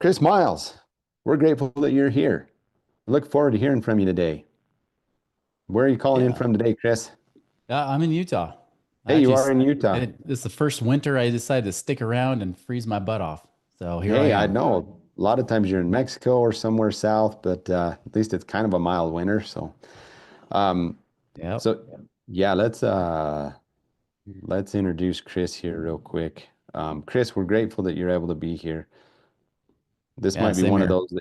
Chris Miles, we're grateful that you're here. Look forward to hearing from you today. Where are you calling in Yeah, from today, Chris? I'm in Utah. I Hey, you actually, are in Utah. this is the first winter I decided to stick around and freeze my butt off. So here I Hey, I am. know a lot of times you're in Mexico or somewhere south, but at least it's kind of a mild winter. Um, Yep. so yeah, let's introduce Chris here real quick. Chris, we're grateful that you're able to be here. This Yeah, might be same one of here. those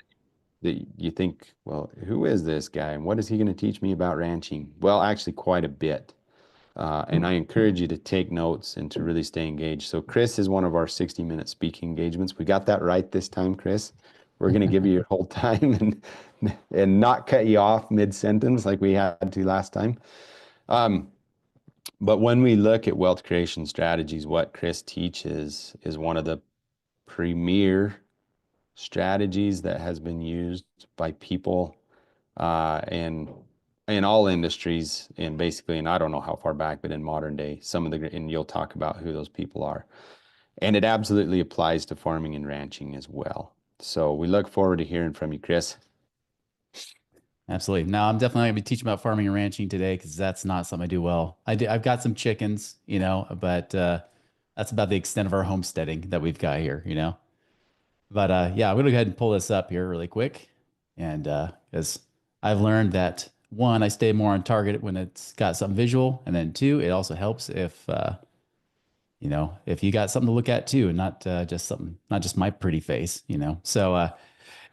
that you think, well, who is this guy and what is he going to teach me about ranching? Well, actually, quite a bit. And I encourage you to take notes and to really stay engaged. So Chris is one of our 60-minute speaking engagements. We got that right this time, Chris. We're going to give you your whole time and not cut you off mid-sentence like we had to last time. Um, but when we look at wealth creation strategies, what Chris teaches is one of the premier strategies that has been used by people and in all industries and basically, and I don't know how far back, but in modern day, some of the, and you'll talk about who those people are. And it absolutely applies to farming and ranching as well. So we look forward to hearing from you, Chris. Absolutely. Now I'm definitely going to be teaching about farming and ranching today because that's not something I do well. I've got some chickens, but that's about the extent of our homesteading that we've got here. But yeah, I'm going to go ahead and pull this up here really quick. And because I've learned that one, I stay more on target when it's got something visual. And then two, it also helps if you got something to look at too, and not just something, not just my pretty face.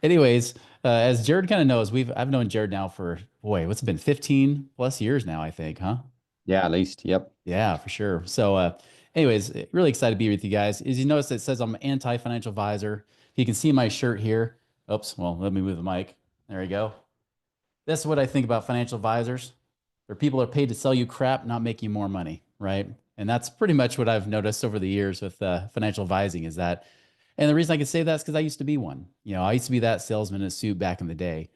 Anyways, as Jared kind of knows, I've known Jared now for boy, what's it been 15 plus years now, I think, huh? Yeah, at least. Yep. Yeah, for sure. So, anyways, really excited to be with you guys. As you notice, it says I'm an anti-financial advisor. You can see my shirt here. Oops, well, let me move the mic. There you go. This is what I think about financial advisors. They're people that are paid to sell you crap, not make you more money, right? And that's pretty much what I've noticed over the years with financial advising is that. And the reason I can say that is because I used to be one. I used to be that salesman in a suit back in the day.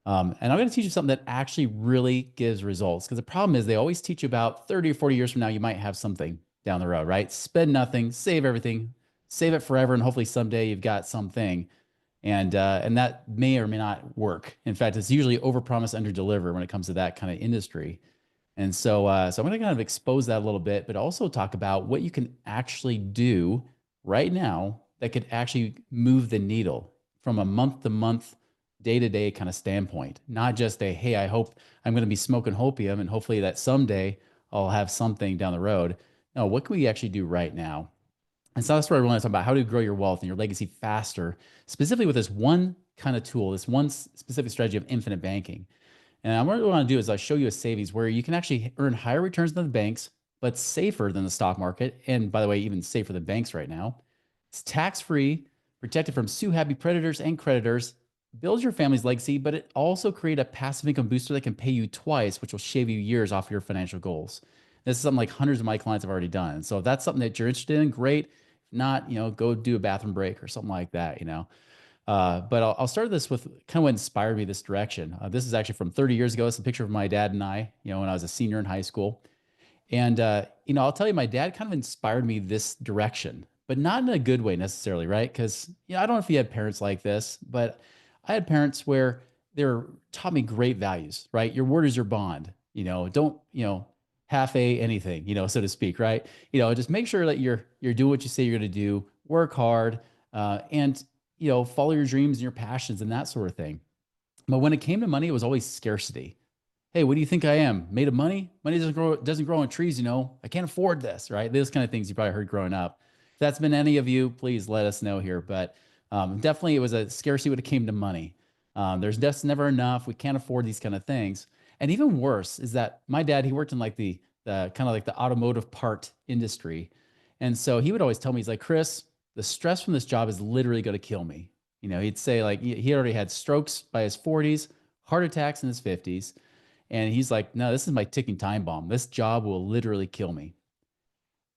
And I'm going to teach you something that actually really gives results. Because the problem is they always teach you about 30 or 40 years from now, you might have something down the road, right? Spend nothing, save everything, save it forever, and hopefully someday you've got something. And that may or may not work. In fact, it's usually overpromise, underdeliver when it comes to that kind of industry. And so I'm going to kind of expose that a little bit, but also talk about what you can actually do right now that could actually move the needle from a month to month, day to day kind of standpoint. Not just a, hey, I hope I'm going to be smoking hopium and hopefully that someday I'll have something down the road. No, what can we actually do right now? And so that's what I want to talk about how to grow your wealth and your legacy faster, specifically with this one kind of tool, this one specific strategy of infinite banking. And what I want to do is I'll show you a savings where you can actually earn higher returns than the banks, but safer than the stock market. And by the way, even safer than banks right now. It's tax free, protected from sue happy predators and creditors, builds your family's legacy, but it also create a passive income booster that can pay you twice, which will shave you years off your financial goals. This is something like hundreds of my clients have already done. So if that's something that you're interested in, great. If not, go do a bathroom break or something like that. But I'll start this with kind of what inspired me this direction. This is actually from 30 years ago. It's a picture of my dad and I, when I was a senior in high school. And, I'll tell you, my dad kind of inspired me this direction, but not in a good way necessarily, right? Because, I don't know if you had parents like this, but I had parents where they were taught me great values, right? Your word is your bond. Don't, half a anything, so to speak, right? Just make sure that you're doing what you say you're going to do, work hard, and follow your dreams and your passions and that sort of thing. But when it came to money, it was always scarcity. Hey, what do you think I am? Made of money? Money doesn't grow on trees. I can't afford this, right? Those kind of things you probably heard growing up. If that's been any of you, please let us know here. But definitely, it was a scarcity when it came to money. There's just never enough. We can't afford these kind of things. And even worse is that my dad, he worked in like the kind of like the automotive part industry. And so he would always tell me, he's like, Chris, the stress from this job is literally going to kill me. He'd say like he already had strokes by his 40s, heart attacks in his 50s. And he's like, no, this is my ticking time bomb. This job will literally kill me.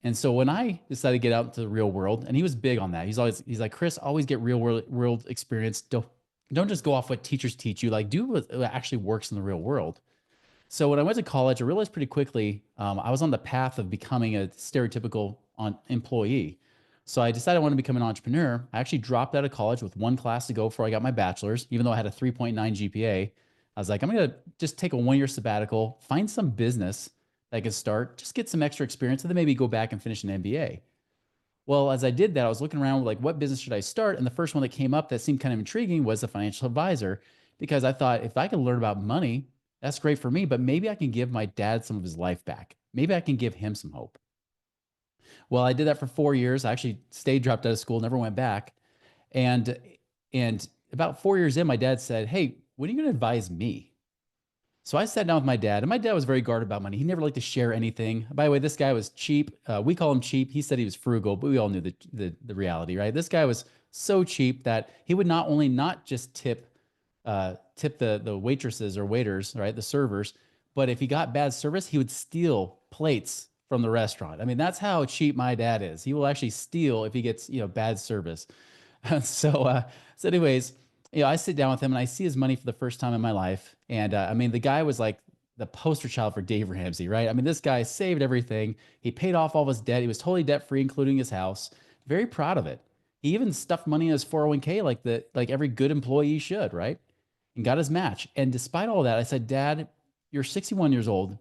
And so when I decided to get out into the real world, and he was big on that, he's like, Chris, always get real world experience. Don't just go off what teachers teach you. Like, do what actually works in the real world. So when I went to college, I realized pretty quickly I was on the path of becoming a stereotypical employee. So I decided I wanted to become an entrepreneur. I actually dropped out of college with one class to go before I got my bachelor's, even though I had a 3.9 GPA. I was like, I'm going to just take a 1 year sabbatical, find some business that I could start, just get some extra experience, and then maybe go back and finish an MBA. Well, as I did that, I was looking around like, what business should I start? And the first one that came up that seemed kind of intriguing was a financial advisor, because I thought if I can learn about money, that's great for me, but maybe I can give my dad some of his life back. Maybe I can give him some hope. Well, I did that for 4 years. I actually stayed, dropped out of school, never went back. And about 4 years in, my dad said, "Hey, when are you going to advise me?" So I sat down with my dad, and my dad was very guarded about money. He never liked to share anything. By the way, this guy was cheap. We call him cheap. He said he was frugal, but we all knew the reality, right? This guy was so cheap that he would not only not just tip the waitresses or waiters, right, the servers, but if he got bad service, he would steal plates from the restaurant. I mean, that's how cheap my dad is. He will actually steal if he gets bad service. So anyways, I sit down with him and I see his money for the first time in my life. And I mean, the guy was like the poster child for Dave Ramsey, right? I mean, this guy saved everything. He paid off all of his debt. He was totally debt free, including his house. Very proud of it. He even stuffed money in his 401k like every good employee should, right? And got his match. And despite all that, I said, Dad, you're 61 years old.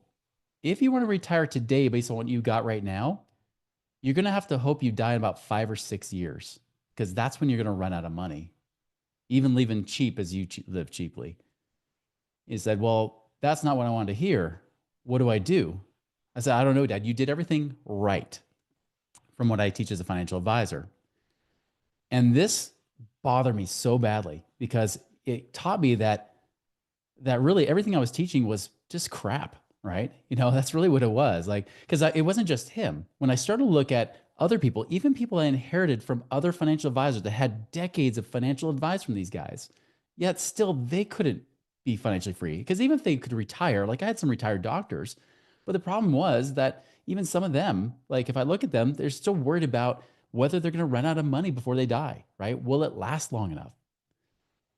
If you want to retire today based on what you got right now, you're going to have to hope you die in about 5 or 6 years, because that's when you're going to run out of money, even living cheap as you live cheaply. He said, Well, that's not what I wanted to hear. What do I do? I said, I don't know, Dad. You did everything right from what I teach as a financial advisor. And this bothered me so badly because it taught me that really everything I was teaching was just crap, right? That's really what it was. Like, because it wasn't just him. When I started to look at other people, even people I inherited from other financial advisors that had decades of financial advice from these guys, yet still they couldn't be financially free. Because even if they could retire, like I had some retired doctors, but the problem was that even some of them, like if I look at them, they're still worried about whether they're going to run out of money before they die, right? Will it last long enough?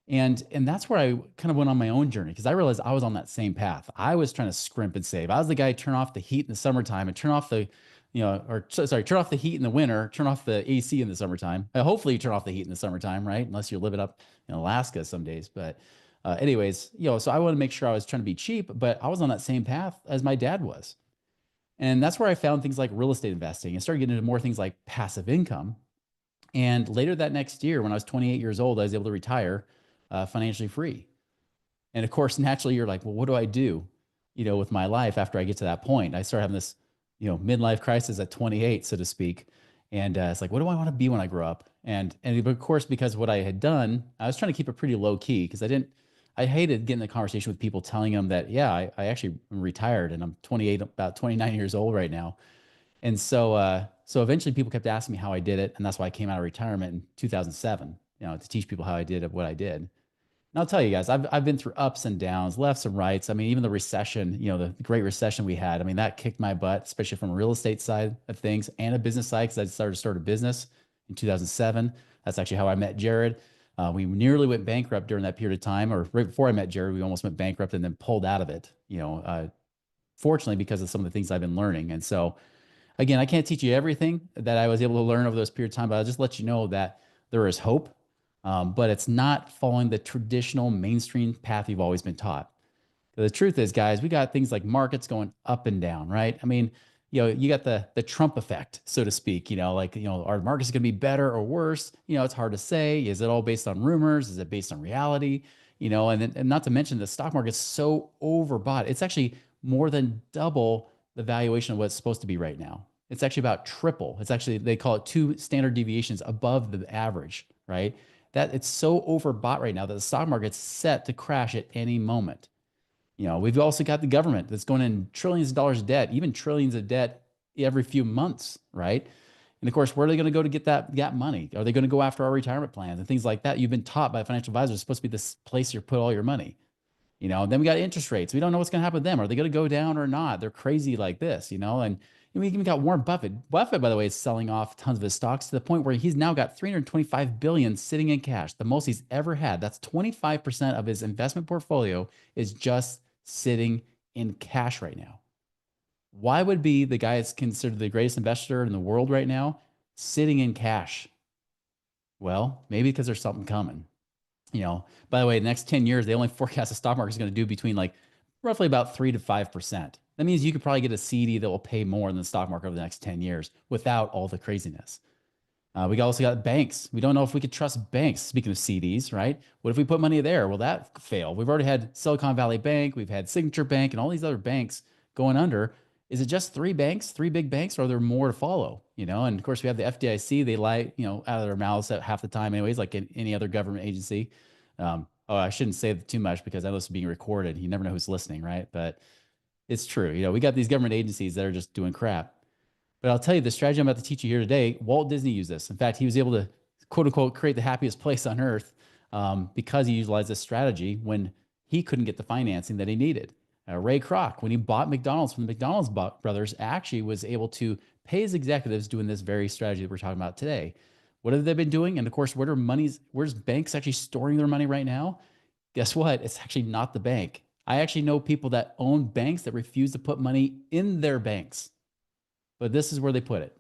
And that's where I kind of went on my own journey, because I realized I was on that same path. I was trying to scrimp and save. I was the guy turn off the heat in the summertime and turn off the, turn off the heat in the winter, turn off the AC in the summertime. Hopefully you turn off the heat in the summertime, right? Unless you're living up in Alaska some days. But anyways, so I wanted to make sure I was trying to be cheap, but I was on that same path as my dad was. And that's where I found things like real estate investing and started getting into more things like passive income. And later that next year, when I was 28 years old, I was able to retire financially free. And of course, naturally, you're like, well, what do I do, with my life after I get to that point? I start having this, midlife crisis at 28, so to speak. And it's like, what do I want to be when I grow up? And of course, because of what I had done, I was trying to keep it pretty low key, because I hated getting the conversation with people telling them that, yeah, I actually am retired and I'm 28, about 29 years old right now. And so eventually people kept asking me how I did it. And that's why I came out of retirement in 2007, to teach people how I did what I did. And I'll tell you guys, I've been through ups and downs, lefts and rights. I mean, even the recession, the Great Recession we had, I mean, that kicked my butt, especially from a real estate side of things and a business side, because I started to start a business in 2007. That's actually how I met Jared. We nearly went bankrupt during that period of time, or right before I met Jared, we almost went bankrupt and then pulled out of it, fortunately, because of some of the things I've been learning. And so, again, I can't teach you everything that I was able to learn over those period of time, but I'll just let you know that there is hope, but it's not following the traditional mainstream path you've always been taught. The truth is, guys, we got things like markets going up and down, right? I mean, you got the Trump effect, so to speak. Are markets going to be better or worse? It's hard to say. Is it all based on rumors? Is it based on reality? And not to mention the stock market's so overbought. It's actually more than double the valuation of what it's supposed to be right now. It's actually about triple. It's actually, they call it 2 standard deviations above the average, right? That it's so overbought right now that the stock market's set to crash at any moment. We've also got the government that's going in trillions of dollars of debt, even trillions of debt every few months, right? And of course, where are they going to go to get that money? Are they going to go after our retirement plans and things like that? You've been taught by financial advisors it's supposed to be this place you put all your money. Then we got interest rates. We don't know what's going to happen with them. Are they going to go down or not? They're crazy like this, and we even got Warren Buffett. Buffett, by the way, is selling off tons of his stocks to the point where he's now got 325 billion sitting in cash, the most he's ever had. That's 25% of his investment portfolio is just sitting in cash right now. Why would be the guy that's considered the greatest investor in the world right now sitting in cash. Well, maybe because there's something coming. By the way, the next 10 years, they only forecast the stock market is going to do between like roughly about 3 to 5%. That means you could probably get a CD that will pay more than the stock market over the next 10 years without all the craziness. We also got banks. We don't know if we could trust banks. Speaking of CDs, right? What if we put money there? Will that fail? We've already had Silicon Valley Bank, we've had Signature Bank, and all these other banks going under. Is it just three banks, three big banks, or are there more to follow? And of course we have the FDIC. They lie, out of their mouths at half the time, anyways, like in any other government agency. I shouldn't say too much because I know this is being recorded. You never know who's listening, right? But it's true. We got these government agencies that are just doing crap. But I'll tell you, the strategy I'm about to teach you here today, Walt Disney used this. In fact, he was able to, quote unquote, create the happiest place on earth because he utilized this strategy when he couldn't get the financing that he needed. Ray Kroc, when he bought McDonald's from the McDonald's brothers, actually was able to pay his executives doing this very strategy that we're talking about today. What have they been doing? And of course, where's banks actually storing their money right now? Guess what? It's actually not the bank. I actually know people that own banks that refuse to put money in their banks. But this is where they put it.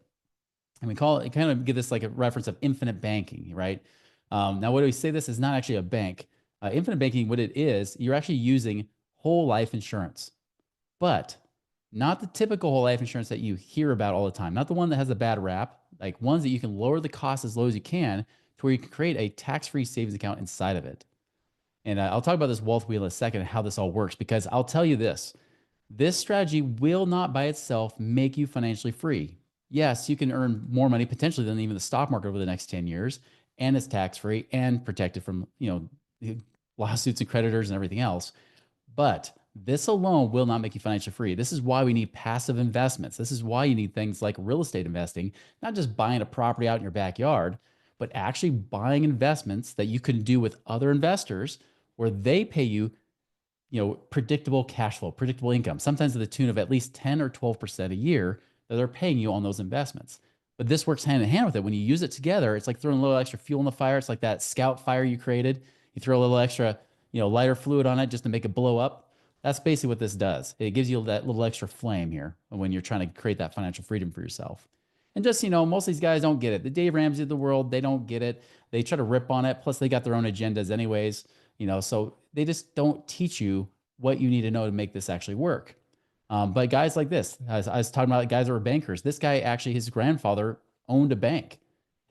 And we call it, kind of give this like a reference of infinite banking, right? Now, what do we say? This is not actually a bank. Infinite banking, what it is, you're actually using whole life insurance, but not the typical whole life insurance that you hear about all the time, not the one that has a bad rap, like ones that you can lower the cost as low as you can to where you can create a tax-free savings account inside of it. And I'll talk about this wealth wheel in a second and how this all works, because I'll tell you this strategy will not by itself make you financially free. Yes, you can earn more money potentially than even the stock market over the next 10 years, and it's tax-free and protected from, lawsuits and creditors and everything else. But this alone will not make you financially free. This is why we need passive investments. This is why you need things like real estate investing, not just buying a property out in your backyard, but actually buying investments that you can do with other investors where they pay you predictable cash flow, predictable income, sometimes to the tune of at least 10 or 12% a year that they're paying you on those investments. But this works hand in hand with it. When you use it together, it's like throwing a little extra fuel in the fire. It's like that scout fire you created. You throw a little extra, lighter fluid on it just to make it blow up. That's basically what this does. It gives you that little extra flame here when you're trying to create that financial freedom for yourself. And just, most of these guys don't get it. The Dave Ramsey of the world, they don't get it. They try to rip on it. Plus, they got their own agendas anyways, so they just don't teach you what you need to know to make this actually work. But guys like this, as I was talking about guys that were bankers, this guy actually, his grandfather owned a bank.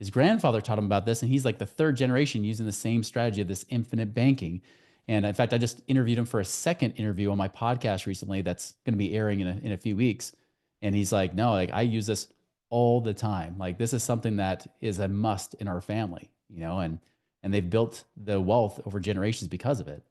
His grandfather taught him about this, and he's like the third generation using the same strategy of this infinite banking. And in fact, I just interviewed him for a second interview on my podcast recently that's going to be airing in a few weeks. And he's like, no, like I use this all the time. Like this is something that is a must in our family, and they've built the wealth over generations because of it.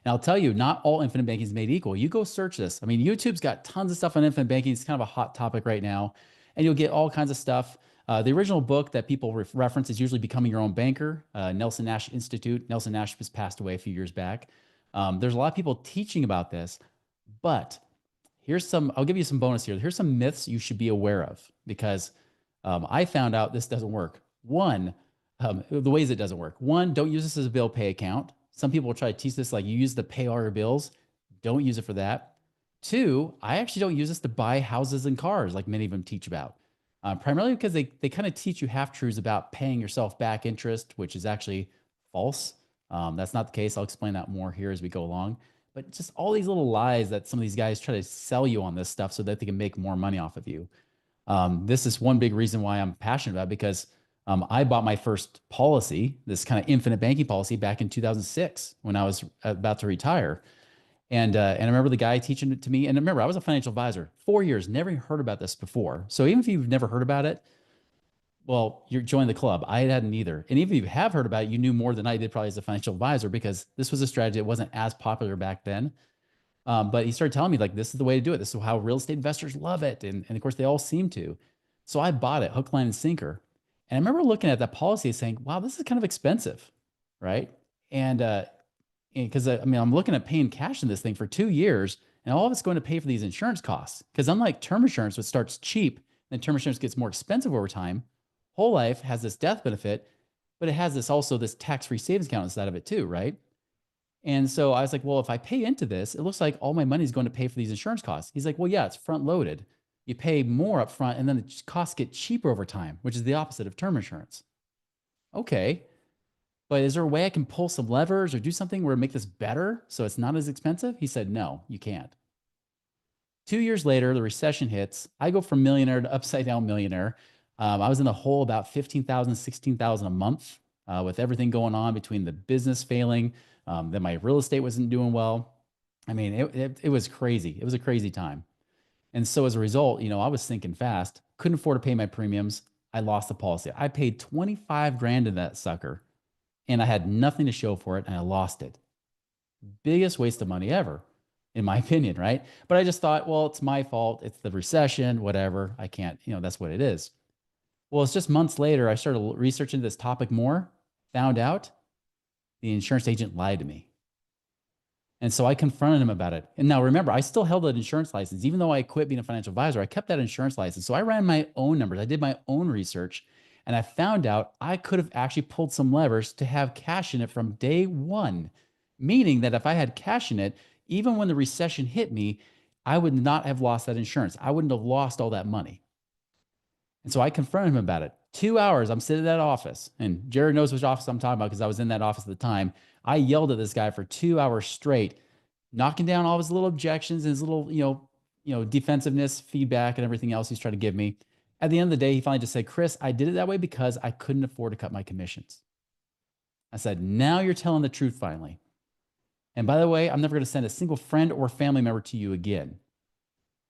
And I'll tell you, not all infinite banking is made equal. You go search this. I mean, YouTube's got tons of stuff on infinite banking. It's kind of a hot topic right now, and you'll get all kinds of stuff. The original book that people reference is usually Becoming Your Own Banker, Nelson Nash Institute. Nelson Nash just passed away a few years back. There's a lot of people teaching about this, but I'll give you some bonus here. Here's some myths you should be aware of because I found out this doesn't work. The ways it doesn't work. One, don't use this as a bill pay account. Some people will try to teach this like you use to pay all your bills. Don't use it for that. Two, I actually don't use this to buy houses and cars like many of them teach about. Primarily because they kind of teach you half-truths about paying yourself back interest, which is actually false. That's not the case. I'll explain that more here as we go along. But just all these little lies that some of these guys try to sell you on this stuff so that they can make more money off of you. This is one big reason why I'm passionate about it because I bought my first policy, this kind of infinite banking policy, back in 2006 when I was about to retire. And I remember the guy teaching it to me. And remember, I was a financial advisor, 4 years, never heard about this before. So even if you've never heard about it, well, you're joining the club. I hadn't either. And even if you have heard about it, you knew more than I did probably as a financial advisor because this was a strategy that wasn't as popular back then. But he started telling me like, this is the way to do it. This is how real estate investors love it. And of course they all seem to. So I bought it hook, line, and sinker. And I remember looking at that policy and saying, wow, this is kind of expensive. Right. And because I'm looking at paying cash in this thing for 2 years and all of it's going to pay for these insurance costs. Because unlike term insurance, which starts cheap and term insurance gets more expensive over time, whole life has this death benefit, but it has this tax-free savings account inside of it too, right? And so I was like, well, if I pay into this, it looks like all my money is going to pay for these insurance costs. He's like, well, yeah, it's front loaded. You pay more up front and then the costs get cheaper over time, which is the opposite of term insurance. Okay, but is there a way I can pull some levers or do something where make this better so it's not as expensive? He said, no, you can't. 2 years later, the recession hits. I go from millionaire to upside down millionaire. I was in the hole about 15,000, 16,000 a month with everything going on between the business failing, then my real estate wasn't doing well. I mean, it was crazy. It was a crazy time. And so as a result, I was thinking fast, couldn't afford to pay my premiums. I lost the policy. I paid 25 grand in that sucker and I had nothing to show for it and I lost it. Biggest waste of money ever, in my opinion, right? But I just thought, well, it's my fault. It's the recession, whatever. I can't, that's what it is. Well, it's just months later, I started researching this topic more, found out the insurance agent lied to me. And so I confronted him about it. And now remember, I still held an insurance license. Even though I quit being a financial advisor, I kept that insurance license. So I ran my own numbers. I did my own research and I found out I could have actually pulled some levers to have cash in it from day one, meaning that if I had cash in it, even when the recession hit me, I would not have lost that insurance. I wouldn't have lost all that money. And so I confronted him about it. 2 hours, I'm sitting in that office, and Jared knows which office I'm talking about because I was in that office at the time. I yelled at this guy for 2 hours straight, knocking down all his little objections and his little, defensiveness, feedback, and everything else he's trying to give me. At the end of the day, he finally just said, Chris, I did it that way because I couldn't afford to cut my commissions. I said, now you're telling the truth finally. And by the way, I'm never going to send a single friend or family member to you again.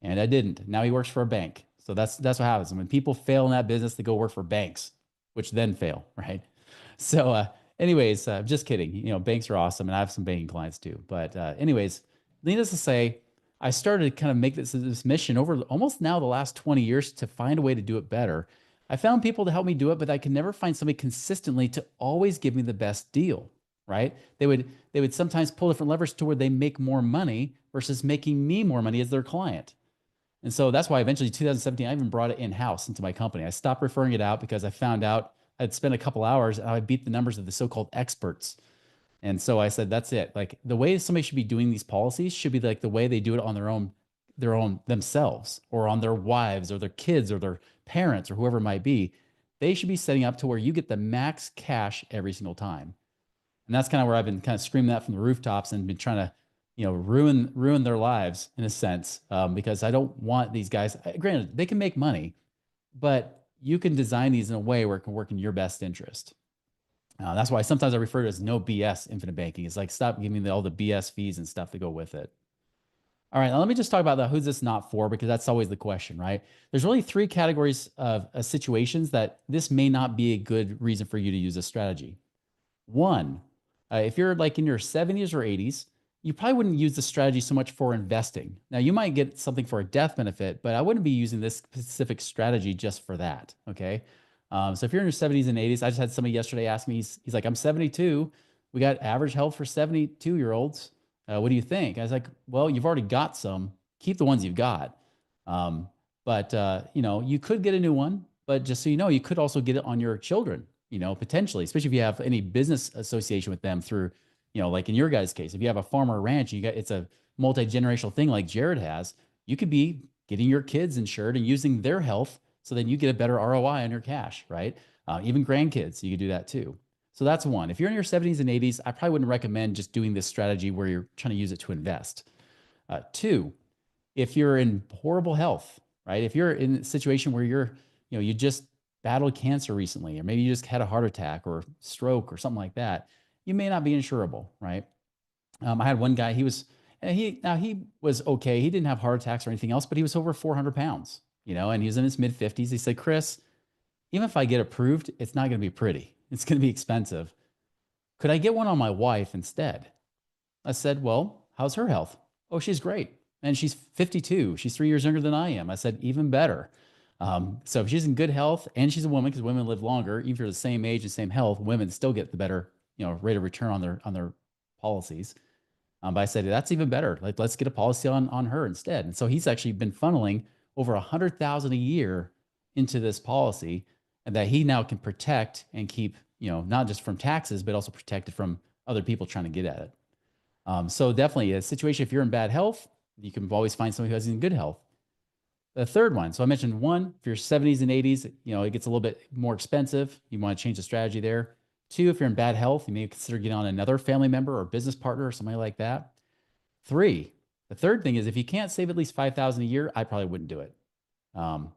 And I didn't. Now he works for a bank. So that's what happens. And when people fail in that business, they go work for banks, which then fail, right? So anyways, just kidding. Banks are awesome, and I have some banking clients too. But anyways, needless to say, I started to kind of make this mission over almost now the last 20 years to find a way to do it better. I found people to help me do it, but I could never find somebody consistently to always give me the best deal, right? They would sometimes pull different levers to where they make more money versus making me more money as their client. And so that's why eventually 2017, I even brought it in-house into my company. I stopped referring it out because I found out I'd spent a couple hours and I would beat the numbers of the so-called experts. And so I said, that's it. Like the way somebody should be doing these policies should be like the way they do it on their own themselves or on their wives or their kids or their parents or whoever it might be. They should be setting up to where you get the max cash every single time. And that's kind of where I've been kind of screaming that from the rooftops and been trying to ruin their lives in a sense, because I don't want these guys. Granted, they can make money, but you can design these in a way where it can work in your best interest. That's why sometimes I refer to it as no BS infinite banking. It's like stop giving me all the BS fees and stuff to go with it. All right, now let me just talk about who's this not for, because that's always the question, right? There's really three categories of situations that this may not be a good reason for you to use a strategy. One, if you're like in your 70s or 80s, you probably wouldn't use the strategy so much for investing. Now, you might get something for a death benefit, but I wouldn't be using this specific strategy just for that. Okay. So if you're in your 70s and 80s, I just had somebody yesterday ask me, he's like, I'm 72. We got average health for 72-year-olds. What do you think? I was like, well, you've already got some. Keep the ones you've got. But you could get a new one, but just so you know, you could also get it on your children, potentially, especially if you have any business association with them through, like in your guys' case, if you have a farm or a ranch, it's a multi-generational thing like Jared has, you could be getting your kids insured and using their health so then you get a better ROI on your cash, right? Even grandkids, you could do that too. So that's one. If you're in your 70s and 80s, I probably wouldn't recommend just doing this strategy where you're trying to use it to invest. Two, if you're in horrible health, right? If you're in a situation where you just battled cancer recently, or maybe you just had a heart attack or stroke or something like that, you may not be insurable, right? I had one guy, he was okay. He didn't have heart attacks or anything else, but he was over 400 pounds, and he was in his mid 50s. He said, Chris, even if I get approved, it's not going to be pretty. It's going to be expensive. Could I get one on my wife instead? I said, well, how's her health? Oh, she's great. And she's 52. She's 3 years younger than I am. I said, even better. So if she's in good health and she's a woman, because women live longer, even if you're the same age and same health, women still get the better, rate of return on their policies. But I said, that's even better. Like, let's get a policy on her instead. And so he's actually been funneling over 100,000 a year into this policy, and that he now can protect and keep, not just from taxes, but also protect it from other people trying to get at it. So definitely a situation, if you're in bad health, you can always find somebody who is in good health. The third one. So I mentioned one, if you're 70s and 80s, it gets a little bit more expensive. You want to change the strategy there. Two, if you're in bad health, you may consider getting on another family member or business partner or somebody like that. Three, the third thing is if you can't save at least 5,000 a year, I probably wouldn't do it. Um,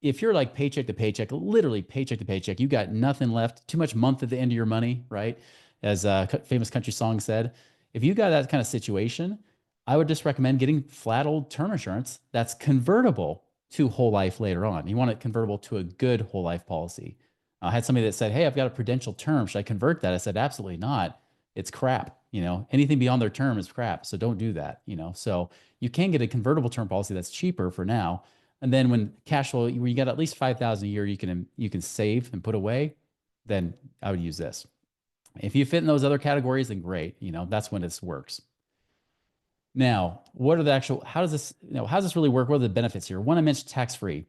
if you're like paycheck to paycheck, literally paycheck to paycheck, you got nothing left, too much month at the end of your money, right? As a famous country song said, if you got that kind of situation, I would just recommend getting flat old term insurance that's convertible to whole life later on. You want it convertible to a good whole life policy. I had somebody that said, "Hey, I've got a prudential term. Should I convert that?" I said, "Absolutely not. It's crap. Anything beyond their term is crap. So don't do that. So you can get a convertible term policy that's cheaper for now. And then when cash flow, where you got at least 5,000 a year, you can save and put away, then I would use this. If you fit in those other categories, then great. That's when this works. Now, what are the actual, how does this really work? What are the benefits here? One, I mentioned tax-free.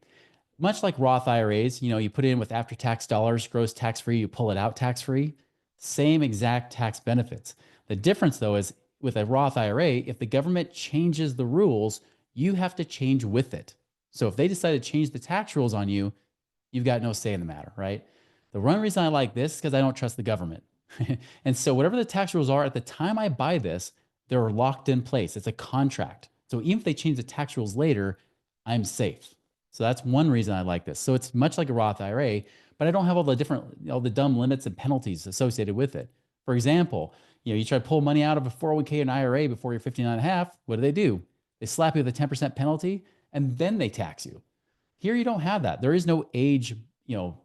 Much like Roth IRAs, you put it in with after-tax dollars, gross tax-free, you pull it out tax-free, same exact tax benefits. The difference though is with a Roth IRA, if the government changes the rules, you have to change with it. So if they decide to change the tax rules on you, you've got no say in the matter, right? The one reason I like this is because I don't trust the government. And so whatever the tax rules are at the time I buy this, they're locked in place. It's a contract. So even if they change the tax rules later, I'm safe. So that's one reason I like this. So it's much like a Roth IRA, but I don't have all the dumb limits and penalties associated with it. For example, you try to pull money out of a 401k and IRA before you're 59 and a half. What do? They slap you with a 10% penalty and then they tax you. Here you don't have that. There is no age,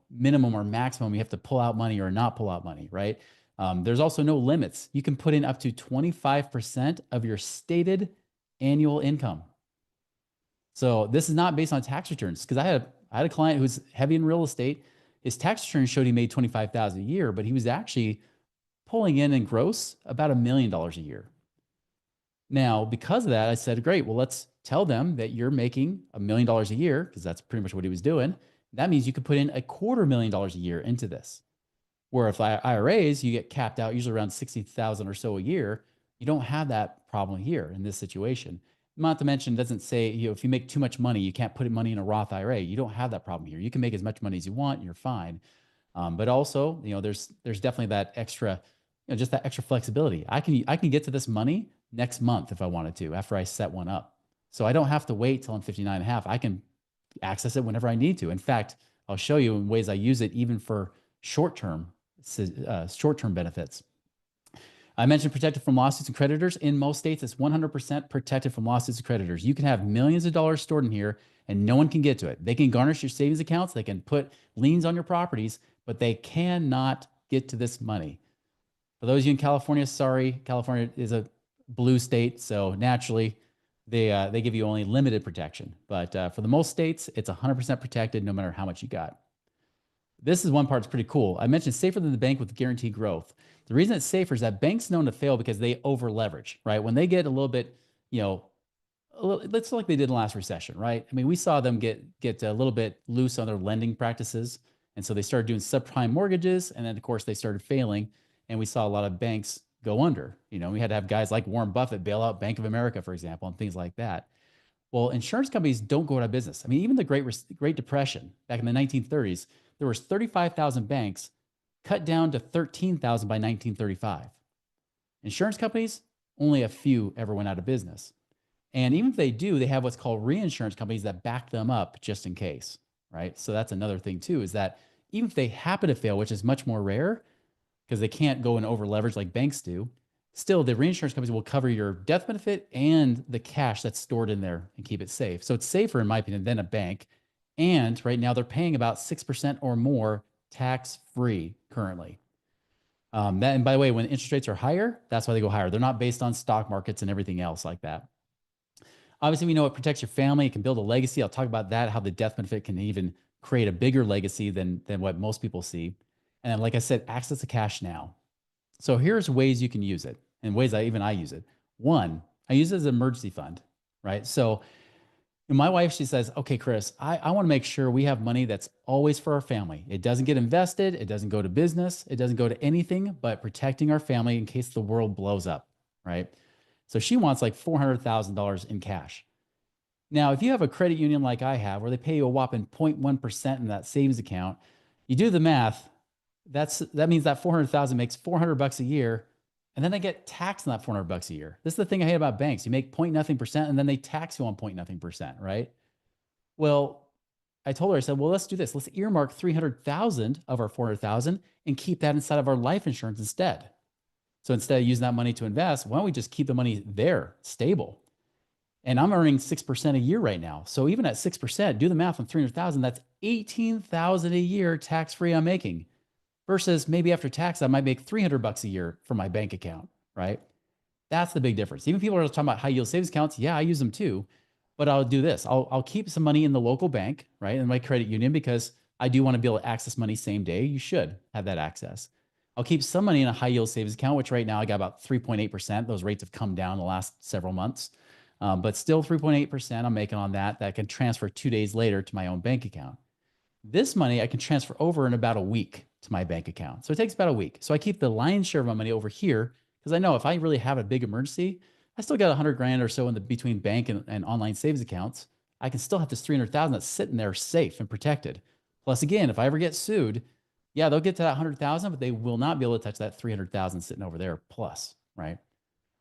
minimum or maximum. You have to pull out money or not pull out money, right? There's also no limits. You can put in up to 25% of your stated annual income. So this is not based on tax returns because I had a client who's heavy in real estate. His tax return showed he made 25,000 a year, but he was actually pulling in gross about $1 million a year. Now, because of that, I said, great, well, let's tell them that you're making $1 million a year because that's pretty much what he was doing. That means you could put in $250,000 a year into this. Where if IRAs, you get capped out usually around 60,000 or so a year, you don't have that problem here in this situation. Not to mention, it doesn't say, if you make too much money, you can't put money in a Roth IRA. You don't have that problem here. You can make as much money as you want, and you're fine. But also, there's definitely that extra, just that extra flexibility. I can get to this money next month if I wanted to, after I set one up. So I don't have to wait till I'm 59 and a half. I can access it whenever I need to. In fact, I'll show you in ways I use it even for short-term benefits. I mentioned protected from lawsuits and creditors. In most states, it's 100% protected from lawsuits and creditors. You can have millions of dollars stored in here and no one can get to it. They can garnish your savings accounts. They can put liens on your properties, but they cannot get to this money. For those of you in California, sorry, California is a blue state. So naturally, they give you only limited protection. But for the most states, it's 100% protected no matter how much you got. This is one part that's pretty cool. I mentioned safer than the bank with guaranteed growth. The reason it's safer is that banks known to fail because they over leverage, right? When they get a little bit, let's like they did in the last recession, right? I mean, we saw them get a little bit loose on their lending practices. And so they started doing subprime mortgages. And then of course they started failing. And we saw a lot of banks go under. We had to have guys like Warren Buffett bail out Bank of America, for example, and things like that. Well, insurance companies don't go out of business. I mean, even the Great Depression back in the 1930s, there was 35,000 banks, cut down to 13,000 by 1935. Insurance companies, only a few ever went out of business. And even if they do, they have what's called reinsurance companies that back them up just in case, right? So that's another thing too, is that even if they happen to fail, which is much more rare because they can't go and over leverage like banks do, still the reinsurance companies will cover your death benefit and the cash that's stored in there and keep it safe. So it's safer, in my opinion, than a bank. And right now they're paying about 6% or more tax-free currently. And by the way, when interest rates are higher, that's why they go higher. They're not based on stock markets and everything else like that. Obviously, we know it protects your family. It can build a legacy. I'll talk about that, how the death benefit can even create a bigger legacy than what most people see. And then, like I said, access to cash now. So here's ways you can use it and ways I use it. One, I use it as an emergency fund, right? So my wife, she says, okay, Chris, I want to make sure we have money that's always for our family. It doesn't get invested. It doesn't go to business. It doesn't go to anything but protecting our family in case the world blows up, right? So she wants like $400,000 in cash. Now, if you have a credit union like I have, where they pay you a whopping 0.1% in that savings account, you do the math. That means that 400,000 makes 400 bucks a year, and then they get taxed on that 400 bucks a year. This is the thing I hate about banks. You make point nothing percent, and then they tax you on point nothing percent, right? Well, I told her, I said, well, let's do this. Let's earmark 300,000 of our 400,000 and keep that inside of our life insurance instead. So instead of using that money to invest, why don't we just keep the money there, stable? And I'm earning 6% a year right now. So even at 6%, do the math on 300,000, that's 18,000 a year tax-free I'm making, versus maybe after tax, I might make 300 bucks a year from my bank account, right? That's the big difference. Even people are talking about high yield savings accounts. Yeah, I use them too, but I'll do this. I'll keep some money in the local bank, right? In my credit union, because I do want to be able to access money same day. You should have that access. I'll keep some money in a high yield savings account, which right now I got about 3.8%. Those rates have come down the last several months. But still 3.8% I'm making on that I can transfer 2 days later to my own bank account. This money I can transfer over in about a week to my bank account. So it takes about a week. So I keep the lion's share of my money over here because I know if I really have a big emergency, I still got 100 grand or so in the between bank and online savings accounts. I can still have this 300,000 that's sitting there safe and protected. Plus, again, if I ever get sued, yeah, they'll get to that 100,000, but they will not be able to touch that 300,000 sitting over there plus, right?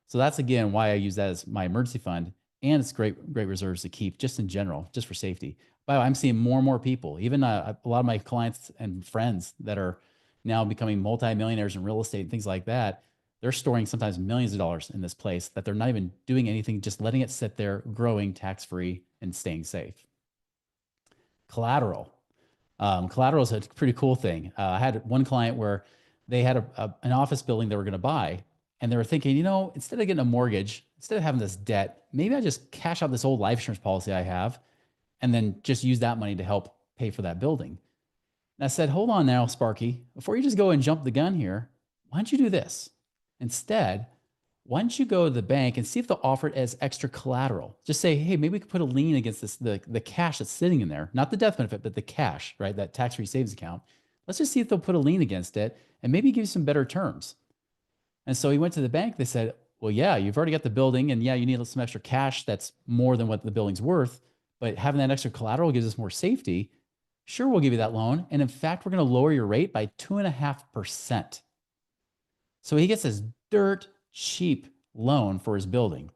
So that's again why I use that as my emergency fund, and it's great reserves to keep just in general, just for safety. By the way, I'm seeing more and more people, even a lot of my clients and friends that are now becoming multimillionaires in real estate and things like that. They're storing sometimes millions of dollars in this place that they're not even doing anything, just letting it sit there, growing tax free and staying safe. Collateral. Collateral is a pretty cool thing. I had one client where they had an office building they were going to buy, and they were thinking, instead of getting a mortgage, instead of having this debt, maybe I just cash out this old life insurance policy I have and then just use that money to help pay for that building. And I said, hold on now, Sparky, before you just go and jump the gun here, why don't you do this? Instead, why don't you go to the bank and see if they'll offer it as extra collateral? Just say, hey, maybe we could put a lien against this, the cash that's sitting in there, not the death benefit, but the cash, right? That tax-free savings account. Let's just see if they'll put a lien against it and maybe give you some better terms. And so he went to the bank. They said, well, yeah, you've already got the building, and yeah, you need some extra cash that's more than what the building's worth, but having that extra collateral gives us more safety. Sure, we'll give you that loan. And in fact, we're going to lower your rate by 2.5%. So he gets this dirt cheap loan for his building.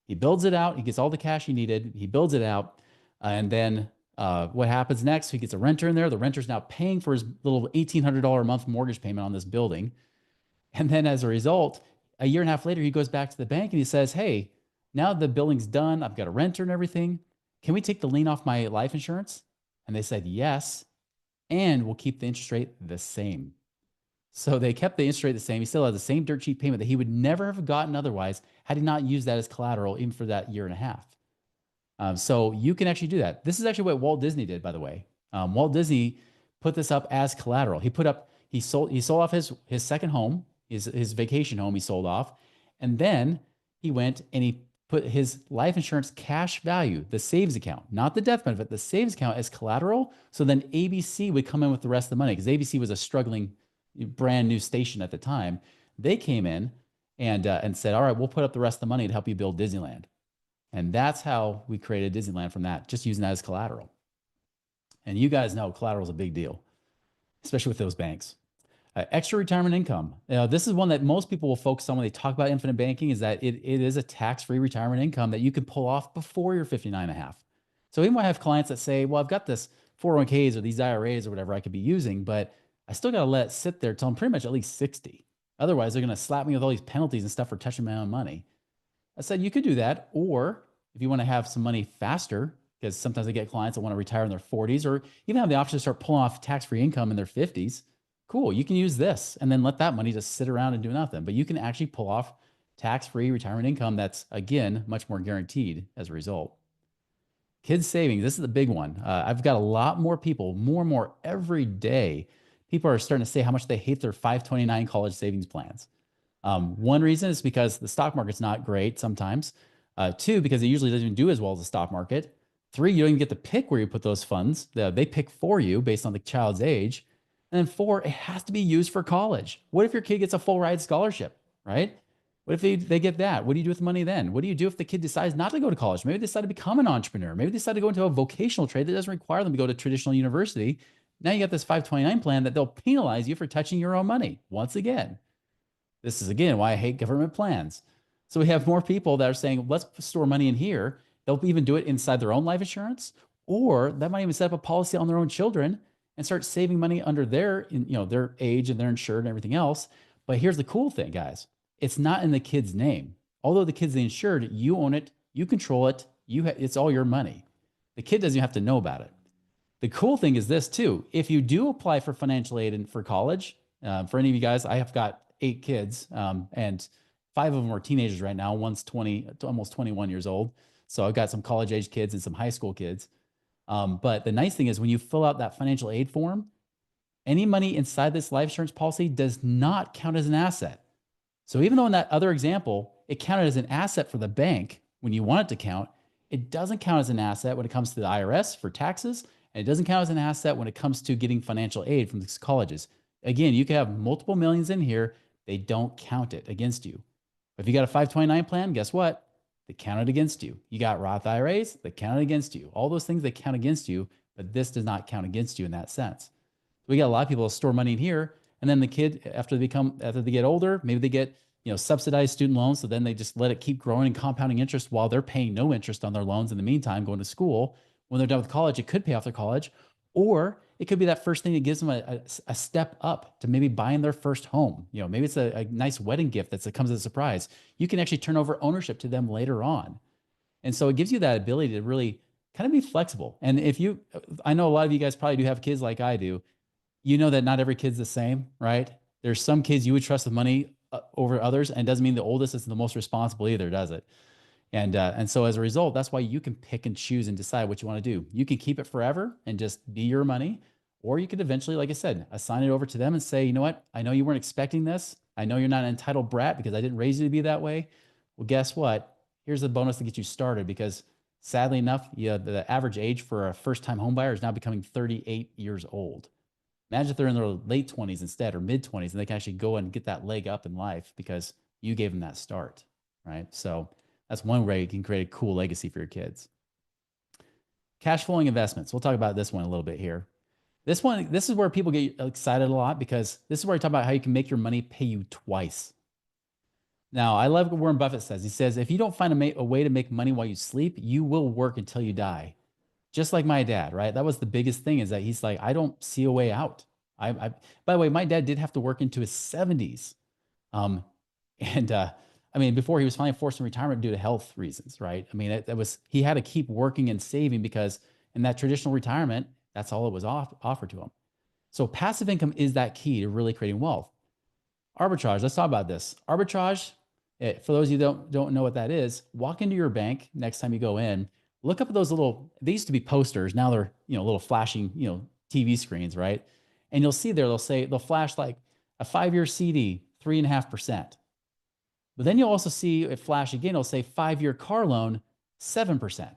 He builds it out. He gets all the cash he needed. He builds it out. And then what happens next? He gets a renter in there. The renter's now paying for his little $1,800 a month mortgage payment on this building. And then as a result, a year and a half later, he goes back to the bank and he says, hey, now the building's done. I've got a renter and everything. Can we take the lien off my life insurance? And they said, yes. And we'll keep the interest rate the same. So they kept the interest rate the same. He still had the same dirt cheap payment that he would never have gotten otherwise had he not used that as collateral, even for that year and a half. So you can actually do that. This is actually what Walt Disney did, by the way. Walt Disney put this up as collateral. He sold off his second home, his vacation home he sold off. And then he went and he put his life insurance cash value, the savings account, not the death benefit, the savings account as collateral. So then ABC would come in with the rest of the money, because ABC was a struggling brand new station at the time. They came in and said, all right, we'll put up the rest of the money to help you build Disneyland. And that's how we created Disneyland from that, just using that as collateral. And you guys know collateral is a big deal, especially with those banks. Extra retirement income. This is one that most people will focus on when they talk about infinite banking, is that it is a tax-free retirement income that you can pull off before you're 59 and a half. So even when I have clients that say, well, I've got this 401ks or these IRAs or whatever I could be using, but I still got to let it sit there till I'm pretty much at least 60. Otherwise, they're going to slap me with all these penalties and stuff for touching my own money. I said, you could do that. Or if you want to have some money faster, because sometimes I get clients that want to retire in their 40s, or even have the option to start pulling off tax-free income in their 50s. Cool, you can use this and then let that money just sit around and do nothing. But you can actually pull off tax-free retirement income that's, again, much more guaranteed as a result. Kids savings, this is the big one. I've got a lot more people, more and more every day. People are starting to say how much they hate their 529 college savings plans. One reason is because the stock market's not great sometimes. Two, because it usually doesn't even do as well as the stock market. Three, you don't even get to pick where you put those funds. They pick for you based on the child's age. And then four, it has to be used for college. What if your kid gets a full ride scholarship, right? What if they get that? What do you do with the money then? What do you do if the kid decides not to go to college? Maybe they decide to become an entrepreneur. Maybe they decide to go into a vocational trade that doesn't require them to go to traditional university. Now you got this 529 plan that they'll penalize you for touching your own money. Once again, this is again why I hate government plans. So we have more people that are saying, let's store money in here. They'll even do it inside their own life insurance, or that might even set up a policy on their own children and start saving money under their age and their insured and everything else. But here's the cool thing, guys. It's not in the kid's name. Although the kid's the insured, you own it, you control it, it's all your money. The kid doesn't have to know about it. The cool thing is this too. If you do apply for financial aid and for college, for any of you guys, I have got 8 kids, and 5 of them are teenagers right now. One's 20, almost 21 years old. So I've got some college age kids and some high school kids. But the nice thing is when you fill out that financial aid form, any money inside this life insurance policy does not count as an asset. So even though in that other example, it counted as an asset for the bank when you want it to count, it doesn't count as an asset when it comes to the IRS for taxes, and it doesn't count as an asset when it comes to getting financial aid from these colleges. Again, you can have multiple millions in here. They don't count it against you. If you got a 529 plan, guess what? They count it against you. You got Roth IRAs, they count it against you. All those things, they count against you, but this does not count against you in that sense. We got a lot of people that store money in here, and then the kid, after they get older, maybe they get subsidized student loans. So then they just let it keep growing and compounding interest while they're paying no interest on their loans in the meantime, going to school. When they're done with college, it could pay off their college, or it could be that first thing that gives them a step up to maybe buying their first home. Maybe it's a nice wedding gift that comes as a surprise. You can actually turn over ownership to them later on. And so it gives you that ability to really kind of be flexible. And I know a lot of you guys probably do have kids like I do. You know that not every kid's the same, right? There's some kids you would trust with money over others, and it doesn't mean the oldest is the most responsible either, does it? And so as a result, that's why you can pick and choose and decide what you want to do. You can keep it forever and just be your money, or you could eventually, like I said, assign it over to them and say, you know what? I know you weren't expecting this. I know you're not an entitled brat because I didn't raise you to be that way. Well, guess what? Here's a bonus to get you started, because sadly enough, the average age for a first-time home buyer is now becoming 38 years old. Imagine if they're in their late 20s instead, or mid 20s, and they can actually go and get that leg up in life because you gave them that start, right? So that's one way you can create a cool legacy for your kids. Cash flowing investments. We'll talk about this one a little bit here. This is where people get excited a lot, because this is where I talk about how you can make your money pay you twice. Now, I love what Warren Buffett says. He says, if you don't find a way to make money while you sleep, you will work until you die. Just like my dad, right? That was the biggest thing, is that he's like, I don't see a way out. By the way, my dad did have to work into his 70s. Before he was finally forced in retirement due to health reasons, right? He had to keep working and saving, because in that traditional retirement, that's all it was offered to him. So passive income is that key to really creating wealth. Arbitrage, let's talk about this. Arbitrage, for those of you who don't know what that is, walk into your bank next time you go in, look up at those they used to be posters. Now they're, little flashing, TV screens, right? And you'll see there, they'll flash like a 5-year CD, 3.5%. But then you'll also see it flash again. It'll say 5-year car loan, 7%.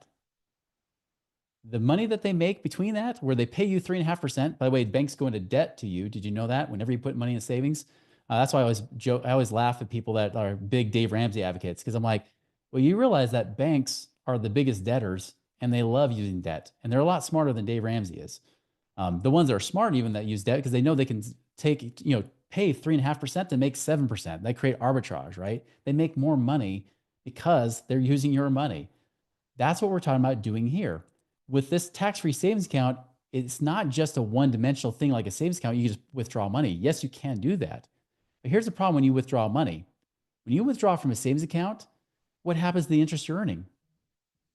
The money that they make between that, where they pay you 3.5%, by the way, banks go into debt to you. Did you know that? Whenever you put money in savings, that's why I always laugh at people that are big Dave Ramsey advocates, because I'm like, well, you realize that banks are the biggest debtors, and they love using debt, and they're a lot smarter than Dave Ramsey is. The ones that are smart even that use debt, because they know they can pay 3.5% to make 7%. They create arbitrage, right? They make more money because they're using your money. That's what we're talking about doing here. With this tax-free savings account, it's not just a one-dimensional thing like a savings account. You just withdraw money. Yes, you can do that. But here's the problem when you withdraw money. When you withdraw from a savings account, what happens to the interest you're earning?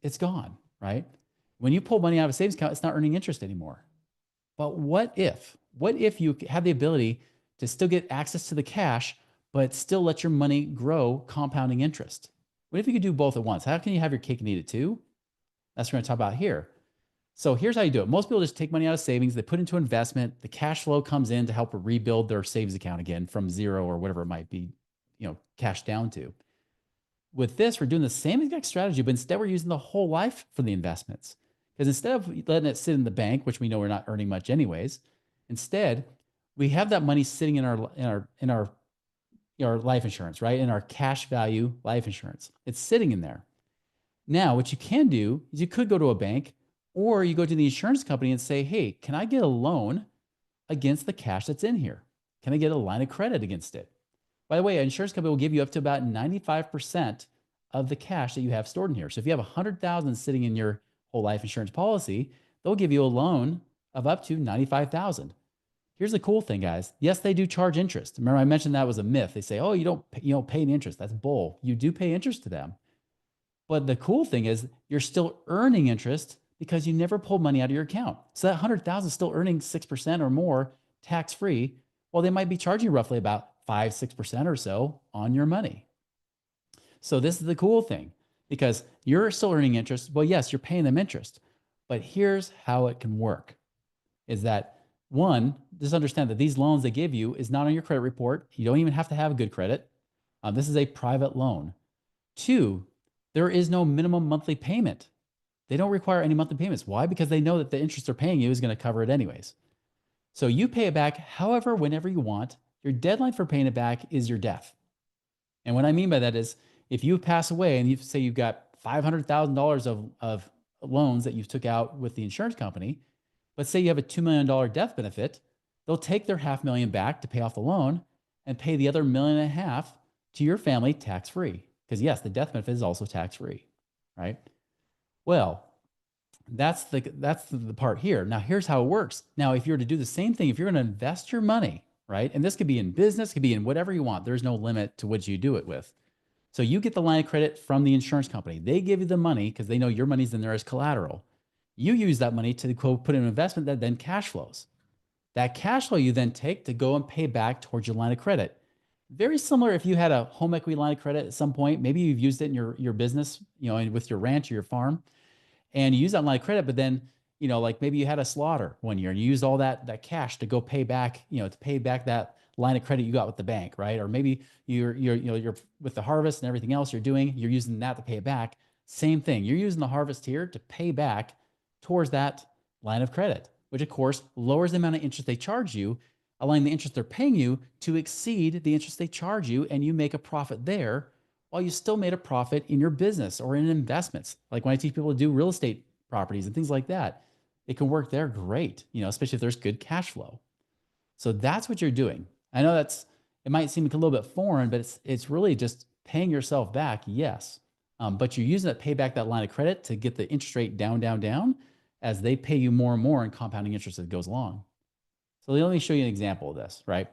It's gone, right? When you pull money out of a savings account, it's not earning interest anymore. But what if you have the ability to still get access to the cash, but still let your money grow compounding interest? What if you could do both at once? How can you have your cake and eat it too? That's what we're going to talk about here. So here's how you do it. Most people just take money out of savings, they put into investment, the cash flow comes in to help rebuild their savings account again from zero or whatever it might be, cash down to. With this, we're doing the same exact strategy, but instead we're using the whole life for the investments. Because instead of letting it sit in the bank, which we know we're not earning much anyways, instead we have that money sitting in our our life insurance, right? In our cash value life insurance. It's sitting in there. Now, what you can do is you could go to a bank or you go to the insurance company and say, hey, can I get a loan against the cash that's in here? Can I get a line of credit against it? By the way, an insurance company will give you up to about 95% of the cash that you have stored in here. So if you have 100,000 sitting in your whole life insurance policy, they'll give you a loan of up to 95,000. Here's the cool thing, guys. Yes, they do charge interest. Remember, I mentioned that was a myth. They say, "Oh, you don't pay any interest." That's bull. You do pay interest to them. But the cool thing is you're still earning interest because you never pulled money out of your account. So that 100,000 is still earning 6% or more tax-free. Well, they might be charging you roughly about 5, 6% or so on your money. So this is the cool thing because you're still earning interest. Well, yes, you're paying them interest. But here's how it can work is that one, just understand that these loans they give you is not on your credit report. You don't even have to have a good credit. This is a private loan. Two, there is no minimum monthly payment. They don't require any monthly payments. Why? Because they know that the interest they're paying you is going to cover it anyways. So you pay it back however, whenever you want. Your deadline for paying it back is your death. And what I mean by that is if you pass away and you say you've got $500,000 of loans that you took out with the insurance company, but say you have a $2 million death benefit, they'll take their $500,000 back to pay off the loan and pay the other $1.5 million to your family tax-free. Because yes, the death benefit is also tax-free, right? Well, that's the part here. Now, here's how it works. Now, if you were to do the same thing, if you're going to invest your money, right? And this could be in business, could be in whatever you want. There's no limit to what you do it with. So you get the line of credit from the insurance company. They give you the money because they know your money's in there as collateral. You use that money to quote, put in an investment that then cash flows. That cash flow you then take to go and pay back towards your line of credit. Very similar if you had a home equity line of credit at some point, maybe you've used it in your business, and with your ranch or your farm, and you use that line of credit, but then, like maybe you had a slaughter one year and you used all that cash to go pay back, to pay back that line of credit you got with the bank, right? Or maybe you're with the harvest and everything else you're doing, you're using that to pay it back. Same thing. You're using the harvest here to pay back towards that line of credit, which of course lowers the amount of interest they charge you, allowing the interest they're paying you to exceed the interest they charge you, and you make a profit there while you still made a profit in your business or in investments. Like when I teach people to do real estate properties and things like that, it can work there great, especially if there's good cash flow. So that's what you're doing. I know it might seem a little bit foreign, but it's really just paying yourself back, yes. But you're using it to pay back that line of credit to get the interest rate down, down, down as they pay you more and more in compounding interest as it goes along. So let me show you an example of this, right?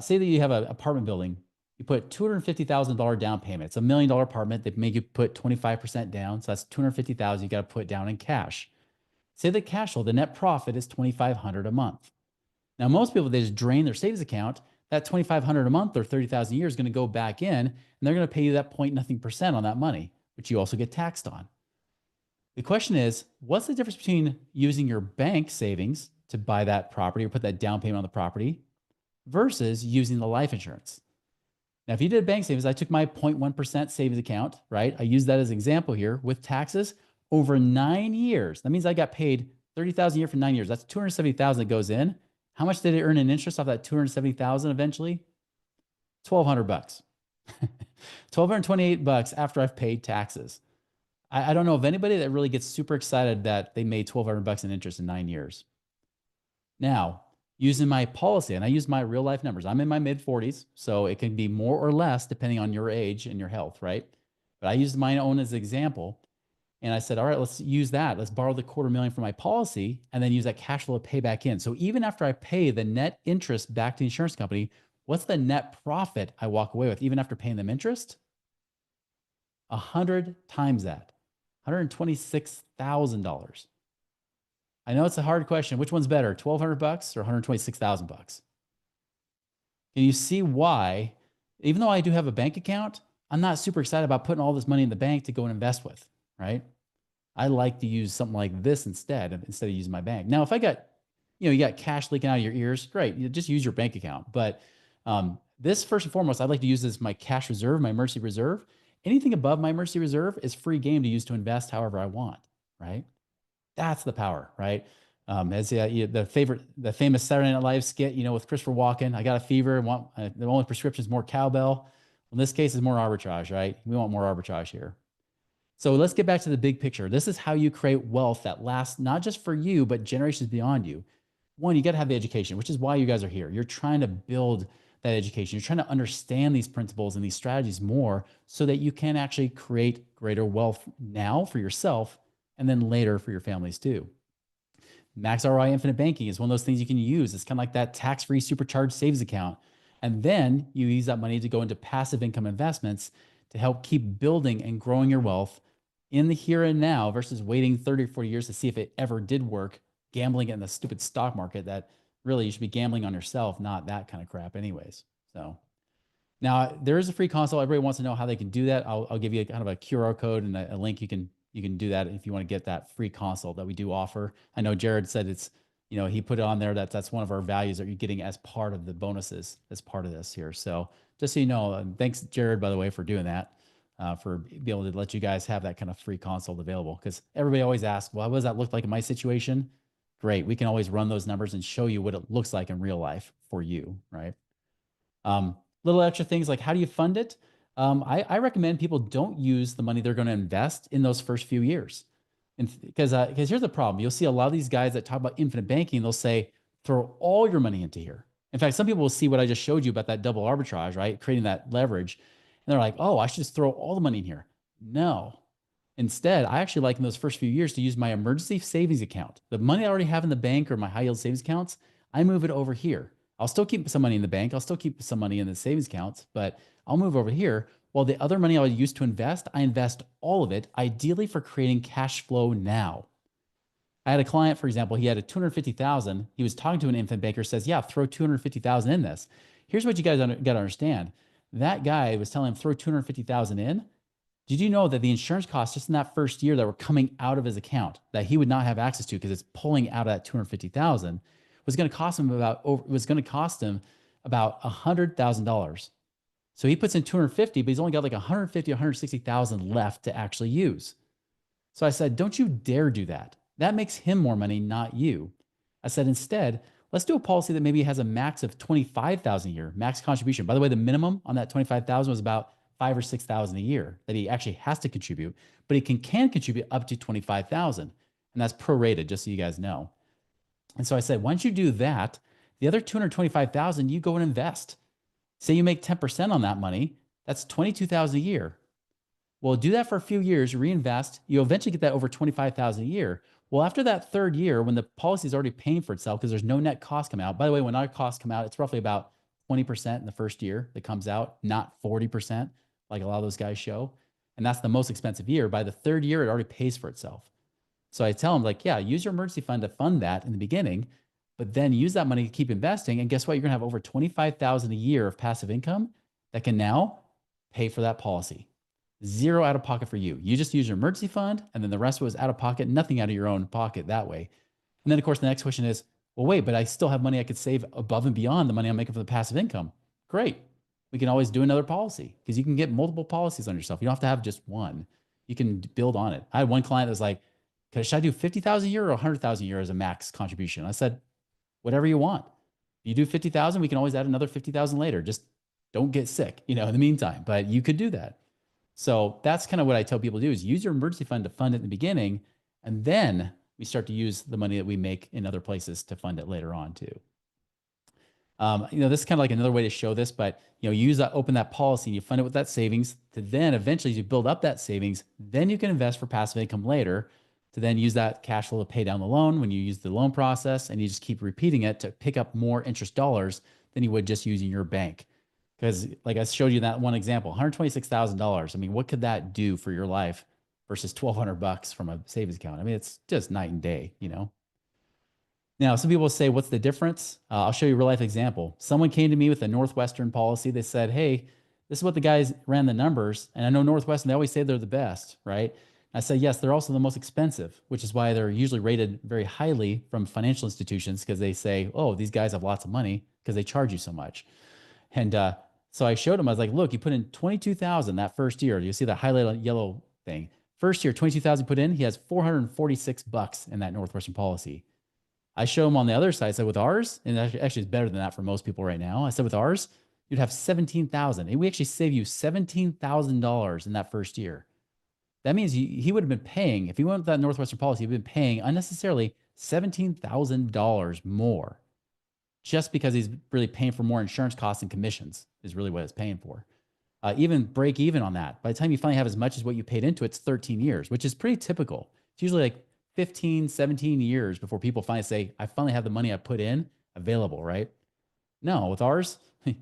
Say that you have an apartment building. You put $250,000 down payment. It's $1 million apartment. They make you put 25% down. So that's $250,000 you got to put down in cash. Say the cash flow, the net profit is $2,500 a month. Now, most people, they just drain their savings account. That $2,500 a month or $30,000 a year is going to go back in, and they're going to pay you that point nothing percent on that money, which you also get taxed on. The question is, what's the difference between using your bank savings to buy that property or put that down payment on the property versus using the life insurance? Now, if you did bank savings, I took my 0.1% savings account, right? I used that as an example here with taxes over 9 years. That means I got paid $30,000 a year for 9 years. That's $270,000 that goes in. How much did it earn in interest off that $270,000 eventually? $1,200. $1,228 after I've paid taxes. I don't know of anybody that really gets super excited that they made $1,200 in interest in 9 years. Now, using my policy, and I use my real life numbers. I'm in my mid 40s, so it can be more or less depending on your age and your health, right? But I used my own as an example. And I said, all right, let's use that. Let's borrow the $250,000 from my policy and then use that cash flow to pay back in. So even after I pay the net interest back to the insurance company, what's the net profit I walk away with even after paying them interest? 100 times that, $126,000. I know it's a hard question. Which one's better, $1,200 or $126,000? Can you see why, even though I do have a bank account, I'm not super excited about putting all this money in the bank to go and invest with, right? I like to use something like this instead of using my bank. Now, if I got, you got cash leaking out of your ears, great. You just use your bank account. But this, first and foremost, I'd like to use as my cash reserve, my emergency reserve. Anything above my emergency reserve is free game to use to invest however I want, right? That's the power, right? As the famous Saturday Night Live skit, with Christopher Walken, I got a fever and want the only prescription is more cowbell. Well, in this case, is more arbitrage, right? We want more arbitrage here. So let's get back to the big picture. This is how you create wealth that lasts not just for you, but generations beyond you. One, you got to have the education, which is why you guys are here. You're trying to build that education. You're trying to understand these principles and these strategies more so that you can actually create greater wealth now for yourself and then later for your families too. Max ROI Infinite Banking is one of those things you can use. It's kind of like that tax-free supercharged savings account. And then you use that money to go into passive income investments to help keep building and growing your wealth in the here and now versus waiting 30 or 40 years to see if it ever did work, gambling in the stupid stock market that really you should be gambling on yourself, not that kind of crap anyways. So now there is a free consult. Everybody wants to know how they can do that. I'll give you kind of a QR code and a link. You can do that if you want to get that free consult that we do offer. I know Jared said it's, he put it on there that's one of our values that you're getting as part of the bonuses as part of this here. So just so you know, thanks Jared, by the way, for doing that, for being able to let you guys have that kind of free consult available. Because everybody always asks, well, what does that look like in my situation? Great. We can always run those numbers and show you what it looks like in real life for you, right? Little extra things like how do you fund it? I recommend people don't use the money they're going to invest in those first few years. And because here's the problem. You'll see a lot of these guys that talk about infinite banking, they'll say, throw all your money into here. In fact, some people will see what I just showed you about that double arbitrage, right? Creating that leverage. And they're like, oh, I should just throw all the money in here. No. Instead, I actually like in those first few years to use my emergency savings account. The money I already have in the bank or my high yield savings accounts, I move it over here. I'll still keep some money in the bank. I'll still keep some money in the savings accounts, but I'll move over here. While the other money I would use to invest, I invest all of it, ideally for creating cash flow now. I had a client, for example, he had a 250,000. He was talking to an infinite banker, says, yeah, throw 250,000 in this. Here's what you guys got to understand. That guy was telling him throw 250,000 in. Did you know that the insurance costs just in that first year that were coming out of his account that he would not have access to because it's pulling out of that 250,000 was going to cost him about $100,000. So he puts in 250, but he's only got like 150, 160,000 left to actually use. So I said, don't you dare do that. That makes him more money, not you. I said, instead, let's do a policy that maybe has a max of 25,000 a year, max contribution. By the way, the minimum on that 25,000 was about 5,000 or 6,000 a year that he actually has to contribute, but he can contribute up to 25,000. And that's prorated, just so you guys know. And so I said, once you do that, the other 225,000, you go and invest. Say you make 10% on that money, that's 22,000 a year. Well, do that for a few years, reinvest. You'll eventually get that over 25,000 a year. Well, after that third year, when the policy is already paying for itself, because there's no net cost come out. By the way, when our costs come out, it's roughly about 20% in the first year that comes out, not 40%, like a lot of those guys show. And that's the most expensive year. By the third year, it already pays for itself. So I tell them, like, yeah, use your emergency fund to fund that in the beginning, but then use that money to keep investing. And guess what? You're going to have over 25,000 a year of passive income that can now pay for that policy. Zero out of pocket for you. You just use your emergency fund, and then the rest was out of pocket, nothing out of your own pocket that way. And then, of course, the next question is, well, wait, but I still have money I could save above and beyond the money I'm making for the passive income. Great. We can always do another policy because you can get multiple policies on yourself. You don't have to have just one. You can build on it. I had one client that was like, should I do 50,000 a year or 100,000 a year as a max contribution? I said, whatever you want. If you do 50,000, we can always add another 50,000 later. Just don't get sick, in the meantime, but you could do that. So that's kind of what I tell people to do is use your emergency fund to fund it in the beginning. And then we start to use the money that we make in other places to fund it later on too. This is kind of like another way to show this, but open that policy and you fund it with that savings to then eventually as you build up that savings, then you can invest for passive income later to then use that cash flow to pay down the loan when you use the loan process, and you just keep repeating it to pick up more interest dollars than you would just using your bank. Because like I showed you in that one example, $126,000. I mean, what could that do for your life versus $1,200 from a savings account? I mean, it's just night and day, Now, some people say, what's the difference? I'll show you a real life example. Someone came to me with a Northwestern policy. They said, hey, this is what the guys ran the numbers. And I know Northwestern, they always say they're the best, right? I said, yes, they're also the most expensive, which is why they're usually rated very highly from financial institutions because they say, oh, these guys have lots of money because they charge you so much. And so I showed him, I was like, look, you put in 22,000 that first year. You see the highlighted yellow thing. First year, 22,000 put in, he has $446 in that Northwestern policy. I show them on the other side. I said, with ours, and actually it's better than that for most people right now. I said, with ours, you'd have 17,000. And we actually save you $17,000 in that first year. That means he would have been paying, if he went with that Northwestern policy, he'd been paying unnecessarily $17,000 more just because he's really paying for more insurance costs and commissions is really what it's paying for. Even break even on that. By the time you finally have as much as what you paid into it, it's 13 years, which is pretty typical. It's usually like 15, 17 years before people finally say, I finally have the money I put in available, right? No, with ours,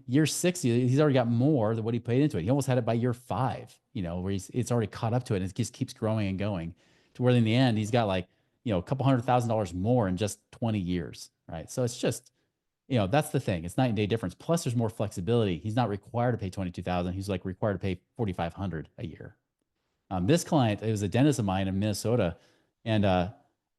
year 60, he's already got more than what he paid into it. He almost had it by year 5, where it's already caught up to it and it just keeps growing and going to where in the end, he's got like, a couple $100,000 more in just 20 years, right? So it's just, that's the thing. It's night and day difference. Plus there's more flexibility. He's not required to pay 22,000. He's like required to pay 4,500 a year. This client, it was a dentist of mine in Minnesota, and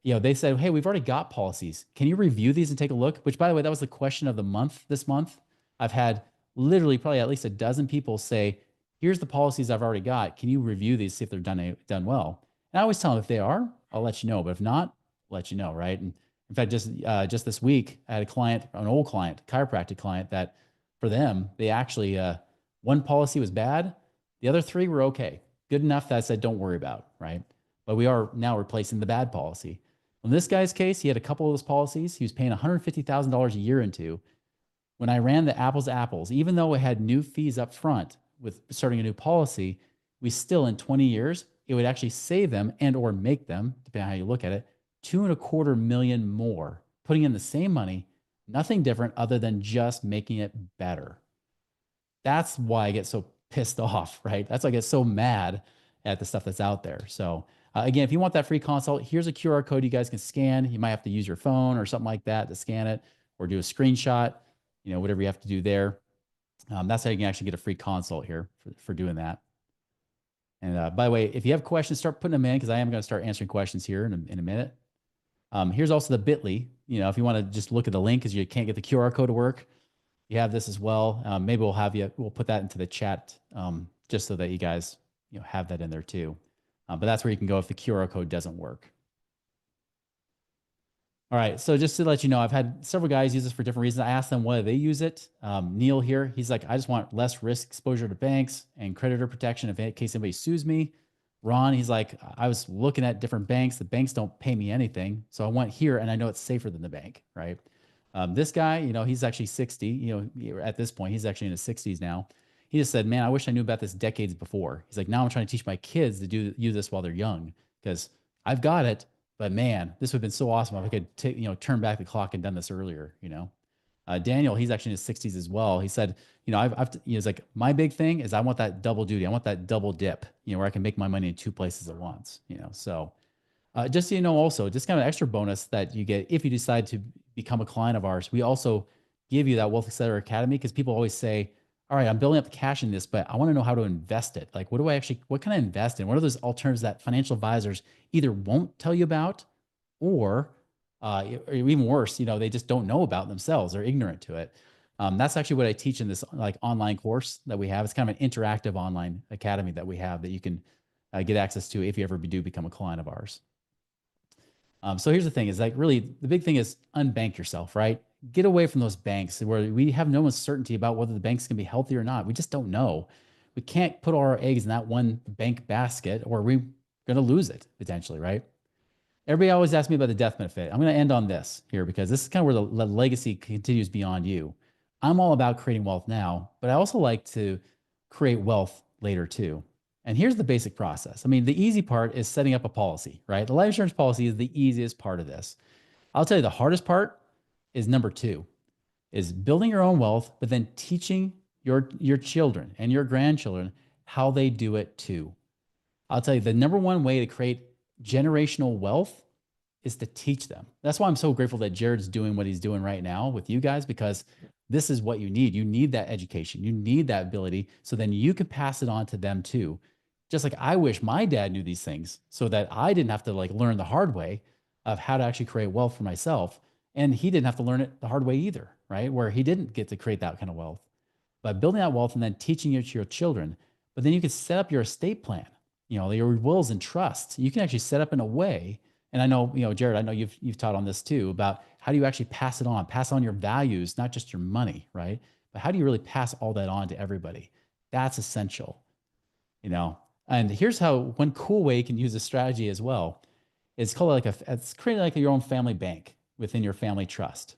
they said, "Hey, we've already got policies. Can you review these and take a look?" Which, by the way, that was the question of the month. This month, I've had literally probably at least a dozen people say, "Here's the policies I've already got. Can you review these, see if they're done well?" And I always tell them if they are, I'll let you know. But if not, I'll let you know, right? And in fact, just this week, I had a client, an old client, chiropractic client, that for them, they actually one policy was bad, the other 3 were okay, good enough that I said, don't worry about, right? But we are now replacing the bad policy. In this guy's case, he had a couple of those policies. He was paying $150,000 a year into. When I ran the apples to apples, even though it had new fees up front with starting a new policy, we still in 20 years, it would actually save them and or make them, depending on how you look at it, $2.25 million more, putting in the same money, nothing different other than just making it better. That's why I get so pissed off, right? That's why I get so mad at the stuff that's out there. So again, if you want that free consult, here's a QR code you guys can scan. You might have to use your phone or something like that to scan it, or do a screenshot, whatever you have to do there. That's how you can actually get a free consult here for doing that. And by the way, if you have questions, start putting them in, because I am going to start answering questions here in a minute. Here's also the bit.ly. If you want to just look at the link because you can't get the QR code to work, you have this as well. Maybe we'll put that into the chat just so that you guys have that in there too. But that's where you can go if the QR code doesn't work. All right, so just to let you know, I've had several guys use this for different reasons. I asked them why they use it. Neil here, he's like, I just want less risk exposure to banks and creditor protection in case anybody sues me. Ron, he's like, I was looking at different banks. The banks don't pay me anything. So I went here and I know it's safer than the bank, right? This guy, he's actually 60, at this point, he's actually in his 60s now. He just said, man, I wish I knew about this decades before. He's like, now I'm trying to teach my kids to use this while they're young, because I've got it, but man, this would have been so awesome if I could turn back the clock and done this earlier, Daniel, he's actually in his 60s as well. He said, he's like, my big thing is I want that double duty. I want that double dip, where I can make my money in 2 places at once, so just so also, just kind of extra bonus that you get if you decide to become a client of ours. We also give you that Wealth Accelerator Academy, because people always say, all right, I'm building up the cash in this, but I want to know how to invest it. Like, what can I invest in? What are those alternatives that financial advisors either won't tell you about, or even worse, they just don't know about themselves. They're ignorant to it. That's actually what I teach in this online course that we have. It's kind of an interactive online academy that we have that you can get access to if you ever do become a client of ours. So here's the thing, is really the big thing is unbank yourself, right? Get away from those banks where we have no uncertainty about whether the bank's going to be healthy or not. We just don't know. We can't put all our eggs in that one bank basket, or we're going to lose it potentially, right? Everybody always asks me about the death benefit. I'm going to end on this here, because this is kind of where the legacy continues beyond you. I'm all about creating wealth now, but I also like to create wealth later too. And here's the basic process. I mean, the easy part is setting up a policy, right? The life insurance policy is the easiest part of this. I'll tell you the hardest part is number 2, is building your own wealth, but then teaching your children and your grandchildren how they do it too. I'll tell you the number 1 way to create generational wealth is to teach them. That's why I'm so grateful that Jared's doing what he's doing right now with you guys, because this is what you need. You need that education. You need that ability, so then you can pass it on to them too. Just like I wish my dad knew these things so that I didn't have to learn the hard way of how to actually create wealth for myself. And he didn't have to learn it the hard way either, right? Where he didn't get to create that kind of wealth. But building that wealth and then teaching it to your children. But then you can set up your estate plan, your wills and trusts. You can actually set up in a way, and I know, Jared, I know you've taught on this too, about how do you actually pass it on, pass on your values, not just your money, right? But how do you really pass all that on to everybody? That's essential, you know? And here's how one cool way you can use a strategy as well. It's called it's creating like your own family bank within your family trust.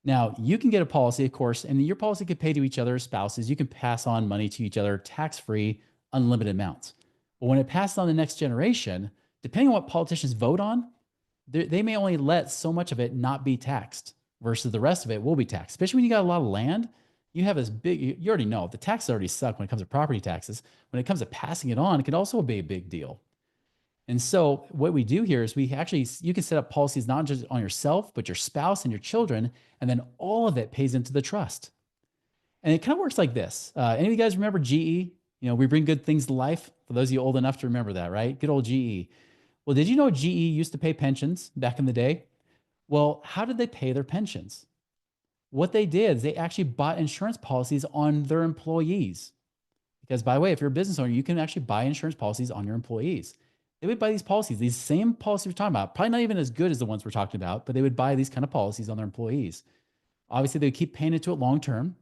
Now, you can get a policy, of course, and your policy could pay to each other as spouses. You can pass on money to each other tax-free, unlimited amounts. But when it passes on the next generation, depending on what politicians vote on, they may only let so much of it not be taxed versus the rest of it will be taxed. Especially when you got a lot of land, you have this big, you already know the taxes already suck when it comes to property taxes. When it comes to passing it on, it can also be a big deal. And so what we do here is you can set up policies not just on yourself, but your spouse and your children, and then all of it pays into the trust. And it kind of works like this. Any of you guys remember GE? You know, we bring good things to life. For those of you old enough to remember that, right? Good old GE. Well, did you know GE used to pay pensions back in the day? Well, how did they pay their pensions? What they did is they actually bought insurance policies on their employees. Because by the way, if you're a business owner, you can actually buy insurance policies on your employees. They would buy these policies, these same policies we're talking about, probably not even as good as the ones we're talking about, but they would buy these kind of policies on their employees. Obviously, they would keep paying into it long term.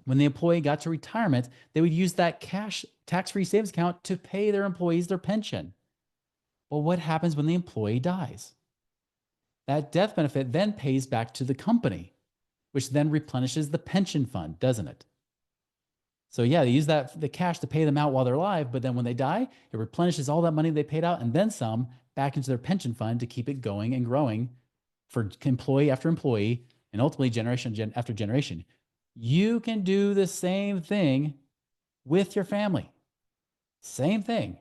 When the employee got to retirement, they would use that cash tax-free savings account to pay their employees their pension. Well, what happens when the employee dies? That death benefit then pays back to the company, which then replenishes the pension fund, doesn't it? So yeah, they use the cash to pay them out while they're alive, but then when they die, it replenishes all that money they paid out and then some back into their pension fund to keep it going and growing for employee after employee and ultimately generation after generation. You can do the same thing with your family. Same thing.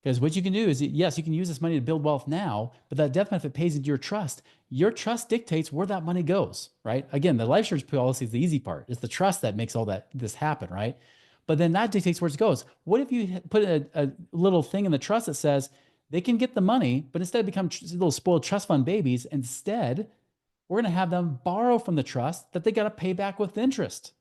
Because what you can do is, yes, you can use this money to build wealth now, but that death benefit pays into your trust. Your trust dictates where that money goes, right? Again, the life insurance policy is the easy part. It's the trust that makes all this happen, right? But then that dictates where it goes. What if you put a little thing in the trust that says they can get the money, but instead of become little spoiled trust fund babies, instead, we're going to have them borrow from the trust that they got to pay back with interest.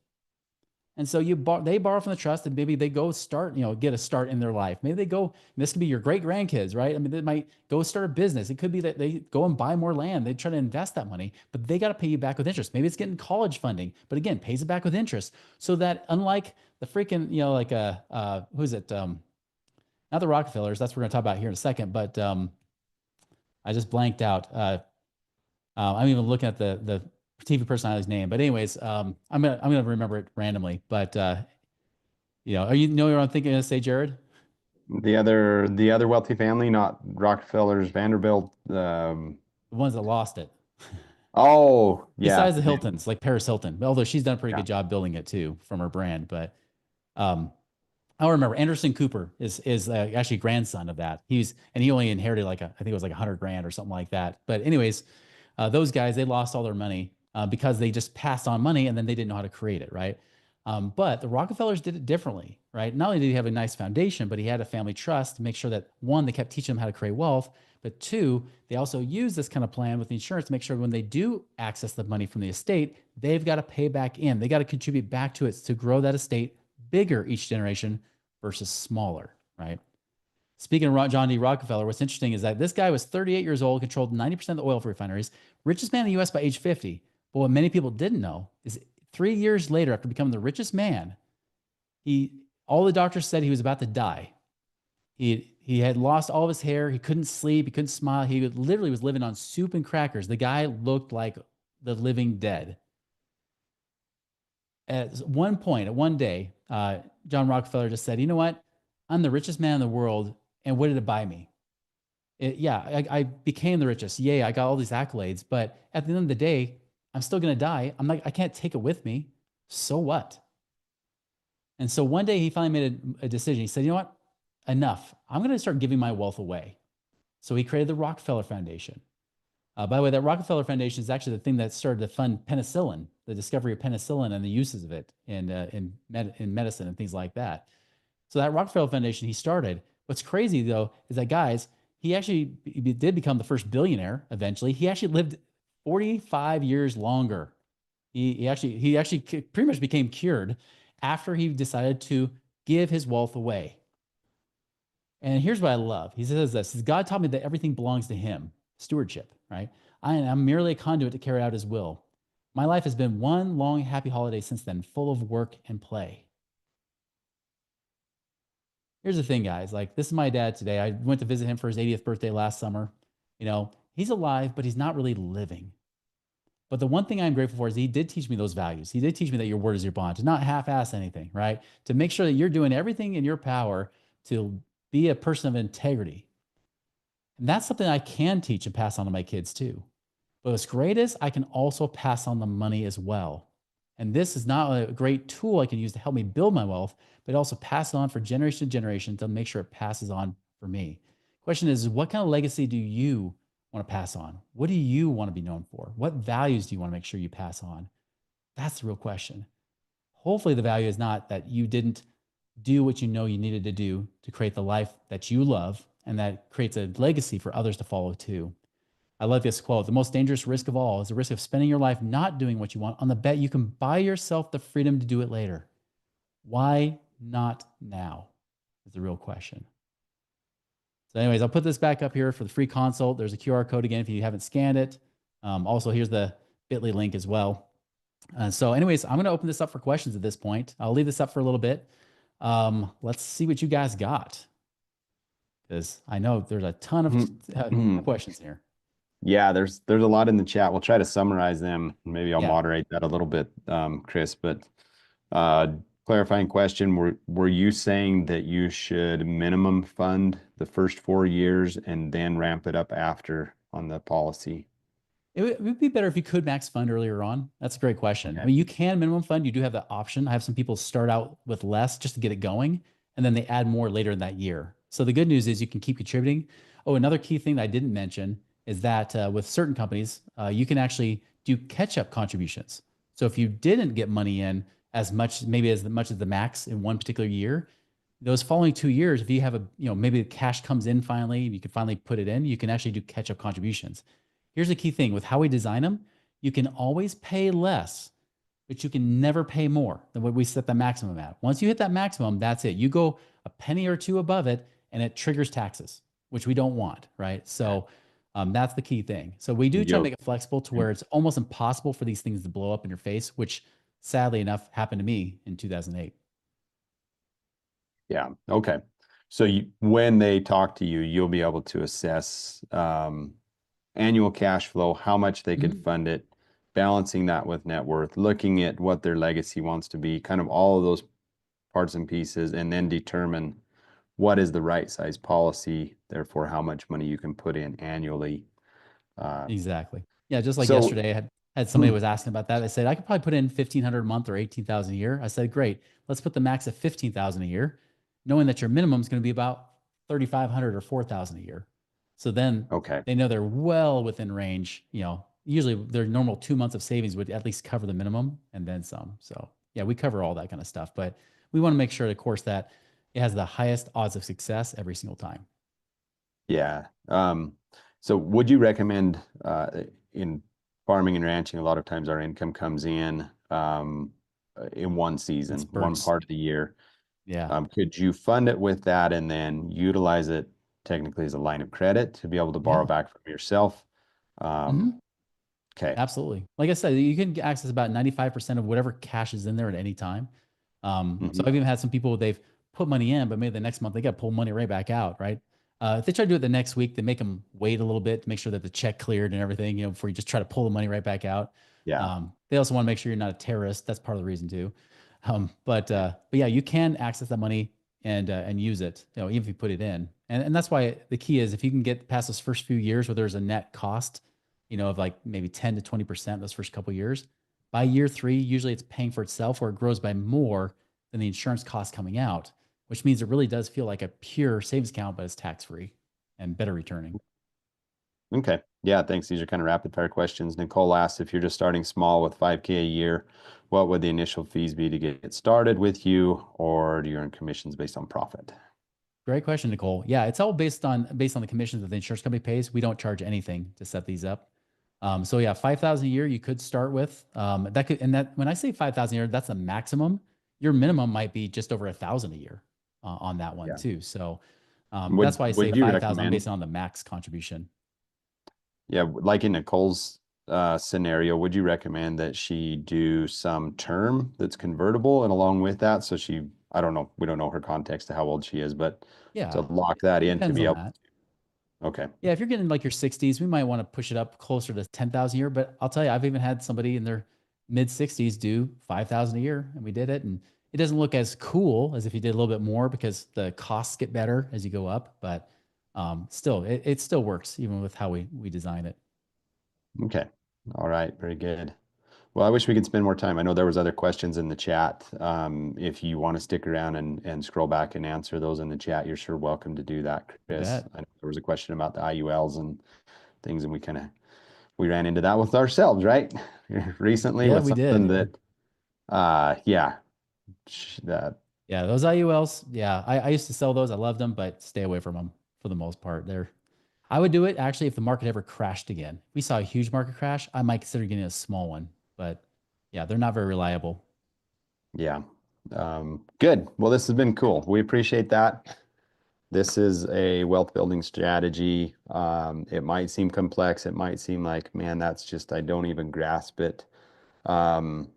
And so they borrow from the trust and maybe they go start, get a start in their life. Maybe they go, this could be your great grandkids, right? I mean, they might go start a business. It could be that they go and buy more land. They try to invest that money, but they got to pay you back with interest. Maybe it's getting college funding, but again, pays it back with interest. So that unlike the freaking, who is it? Not the Rockefellers. That's what we're going to talk about here in a second, but I just blanked out. I'm even looking at the TV personality's name, but anyways, I'm gonna remember it randomly. But you know what I'm thinking of, say, Jared? The other wealthy family, not Rockefellers, Vanderbilt. The ones that lost it. Oh, yeah. Besides the Hiltons, like Paris Hilton, although she's done a pretty Yeah. good job building it too from her brand. But I remember Anderson Cooper is actually grandson of that. He only inherited I think it was like 100 grand or something like that. But anyways, those guys, they lost all their money because they just passed on money and then they didn't know how to create it, right? But the Rockefellers did it differently, right? Not only did he have a nice foundation, but he had a family trust to make sure that one, they kept teaching them how to create wealth, but two, they also use this kind of plan with the insurance to make sure when they do access the money from the estate, they've got to pay back in. They got to contribute back to it to grow that estate bigger each generation versus smaller, right? Speaking of John D. Rockefeller, what's interesting is that this guy was 38 years old, controlled 90% of the oil refineries, richest man in the US by age 50. But what many people didn't know is 3 years later, after becoming the richest man, all the doctors said he was about to die. He had lost all of his hair. He couldn't sleep. He couldn't smile. He literally was living on soup and crackers. The guy looked like the living dead. At one day, John Rockefeller just said, you know what? I'm the richest man in the world. And what did it buy me? I became the richest. Yay, I got all these accolades. But at the end of the day, I'm still going to die. I can't take it with me. So what? And so one day he finally made a decision. He said, you know what? Enough. I'm going to start giving my wealth away. So he created the Rockefeller Foundation. By the way, that Rockefeller Foundation is actually the thing that started to fund penicillin, the discovery of penicillin and the uses of it in medicine and things like that. So that Rockefeller Foundation he started. What's crazy though is that he did become the first billionaire eventually. He actually lived 45 years longer. He actually pretty much became cured after he decided to give his wealth away. And here's what I love. He says this: God taught me that everything belongs to him. Stewardship, right? I am merely a conduit to carry out his will. My life has been one long happy holiday since then, full of work and play. Here's the thing, guys. Like, this is my dad today. I went to visit him for his 80th birthday last summer. You know, he's alive, but he's not really living. But the one thing I'm grateful for is he did teach me those values. He did teach me that your word is your bond, to not half ass anything, right? To make sure that you're doing everything in your power to be a person of integrity. And that's something I can teach and pass on to my kids too. But what's great is I can also pass on the money as well. And this is not a great tool I can use to help me build my wealth, but also pass it on for generation to generation to make sure it passes on for me. Question is, what kind of legacy do you want to pass on? What do you want to be known for? What values do you want to make sure you pass on? That's the real question. Hopefully, the value is not that you didn't do what you know you needed to do to create the life that you love and that creates a legacy for others to follow too. I love this quote. The most dangerous risk of all is the risk of spending your life not doing what you want on the bet you can buy yourself the freedom to do it later. Why not now? Is the real question. So, anyways, I'll put this back up here for the free consult. There's a QR code again if you haven't scanned it. Also, here's the bit.ly link as well. So, anyways, I'm going to open this up for questions at this point. I'll leave this up for a little bit. Let's see what you guys got, because I know there's a ton of questions here. Yeah, there's a lot in the chat. We'll try to summarize them. Maybe I'll moderate that a little bit, Chris. But clarifying question: Were you saying that you should minimum fund the first 4 years and then ramp it up after on the policy? It would be better if you could max fund earlier on. That's a great question. I mean, you can minimum fund. You do have that option. I have some people start out with less just to get it going, and then they add more later in that year. So the good news is you can keep contributing. Oh, another key thing that I didn't mention is that with certain companies, you can actually do catch-up contributions. So if you didn't get money in as much, maybe as much as the max in one particular year, those following 2 years, if you have maybe the cash comes in finally, and you can finally put it in, you can actually do catch-up contributions. Here's the key thing with how we design them. You can always pay less, but you can never pay more than what we set the maximum at. Once you hit that maximum, that's it. You go a penny or two above it and it triggers taxes, which we don't want, right? So that's the key thing. So we do try to make it flexible to where it's almost impossible for these things to blow up in your face, which sadly enough happened to me in 2008. Yeah. Okay. So when they talk to you, you'll be able to assess annual cash flow, how much they could fund it, balancing that with net worth, looking at what their legacy wants to be, kind of all of those parts and pieces, and then determine what is the right size policy, therefore how much money you can put in annually. Exactly. Yeah, just like yesterday, I had somebody was asking about that. They said I could probably put in 1,500 a month or 18,000 a year. I said, great, let's put the max at 15,000 a year, knowing that your minimum is going to be about 3,500 or 4,000 a year. So then they know they're well within range. Usually their normal 2 months of savings would at least cover the minimum and then some. So yeah, we cover all that kind of stuff, but we want to make sure, of course, that it has the highest odds of success every single time. Yeah. So would you recommend in farming and ranching, a lot of times our income comes in one season, one part of the year. Yeah. Could you fund it with that and then utilize it technically as a line of credit to be able to borrow back from yourself? Okay. Absolutely. Like I said, you can access about 95% of whatever cash is in there at any time. So I've even had some people, they've put money in, but maybe the next month they got to pull money right back out, right? If they try to do it the next week, they make them wait a little bit to make sure that the check cleared and everything, before you just try to pull the money right back out. Yeah. They also want to make sure you're not a terrorist. That's part of the reason too. But yeah, you can access that money and use it, even if you put it in. And that's why the key is if you can get past those first few years where there's a net cost, of like maybe 10 to 20% those first couple of years, by year 3, usually it's paying for itself or it grows by more than the insurance cost coming out, which means it really does feel like a pure savings account, but it's tax-free and better returning. Okay. Yeah, thanks. These are kind of rapid fire questions. Nicole asks, if you're just starting small with 5K a year, what would the initial fees be to get started with you, or do you earn commissions based on profit? Great question, Nicole. Yeah, it's all based on the commissions that the insurance company pays. We don't charge anything to set these up. So yeah, 5,000 a year you could start with. When I say 5,000 a year, that's a maximum. Your minimum might be just over 1,000 a year on that one too. So that's why I say 5,000 based on the max contribution. Yeah, like in Nicole's scenario, would you recommend that she do some term that's convertible and along with that, so she, I don't know, we don't know her context to how old she is, but to Yeah, lock that in to depends be on able, that. okay. Yeah, if you're getting like your 60s, we might want to push it up closer to 10,000 a year. But I'll tell you, I've even had somebody in their mid 60s do 5,000 a year, and we did it. And it doesn't look as cool as if you did a little bit more because the costs get better as you go up. But still, it still works even with how we design it. Okay. All right. Very good. Well, I wish we could spend more time. I know there was other questions in the chat. If you want to stick around and scroll back and answer those in the chat, you're sure welcome to do that, You Chris. bet. I know there was a question about the IULs and things, and we ran into that with ourselves, right? Recently Yeah, with we something did. that yeah, that Yeah, those IULs. Yeah, I used to sell those. I loved them, but stay away from them for the most part. I would do it actually if the market ever crashed again. If we saw a huge market crash, I might consider getting a small one. But yeah, they're not very reliable. yeah. Good. Well, this has been cool. We appreciate that. This is a wealth building strategy. It might seem complex. It might seem like, man, that's just, I don't even grasp it. Um,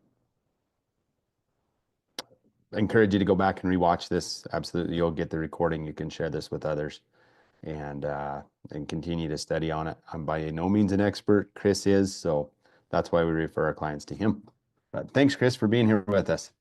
I encourage you to go back and rewatch this. Absolutely. You'll get the recording. You can share this with others and continue to study on it. I'm by no means an expert. Chris is, so that's why we refer our clients to him. But thanks, Chris, for being here with us.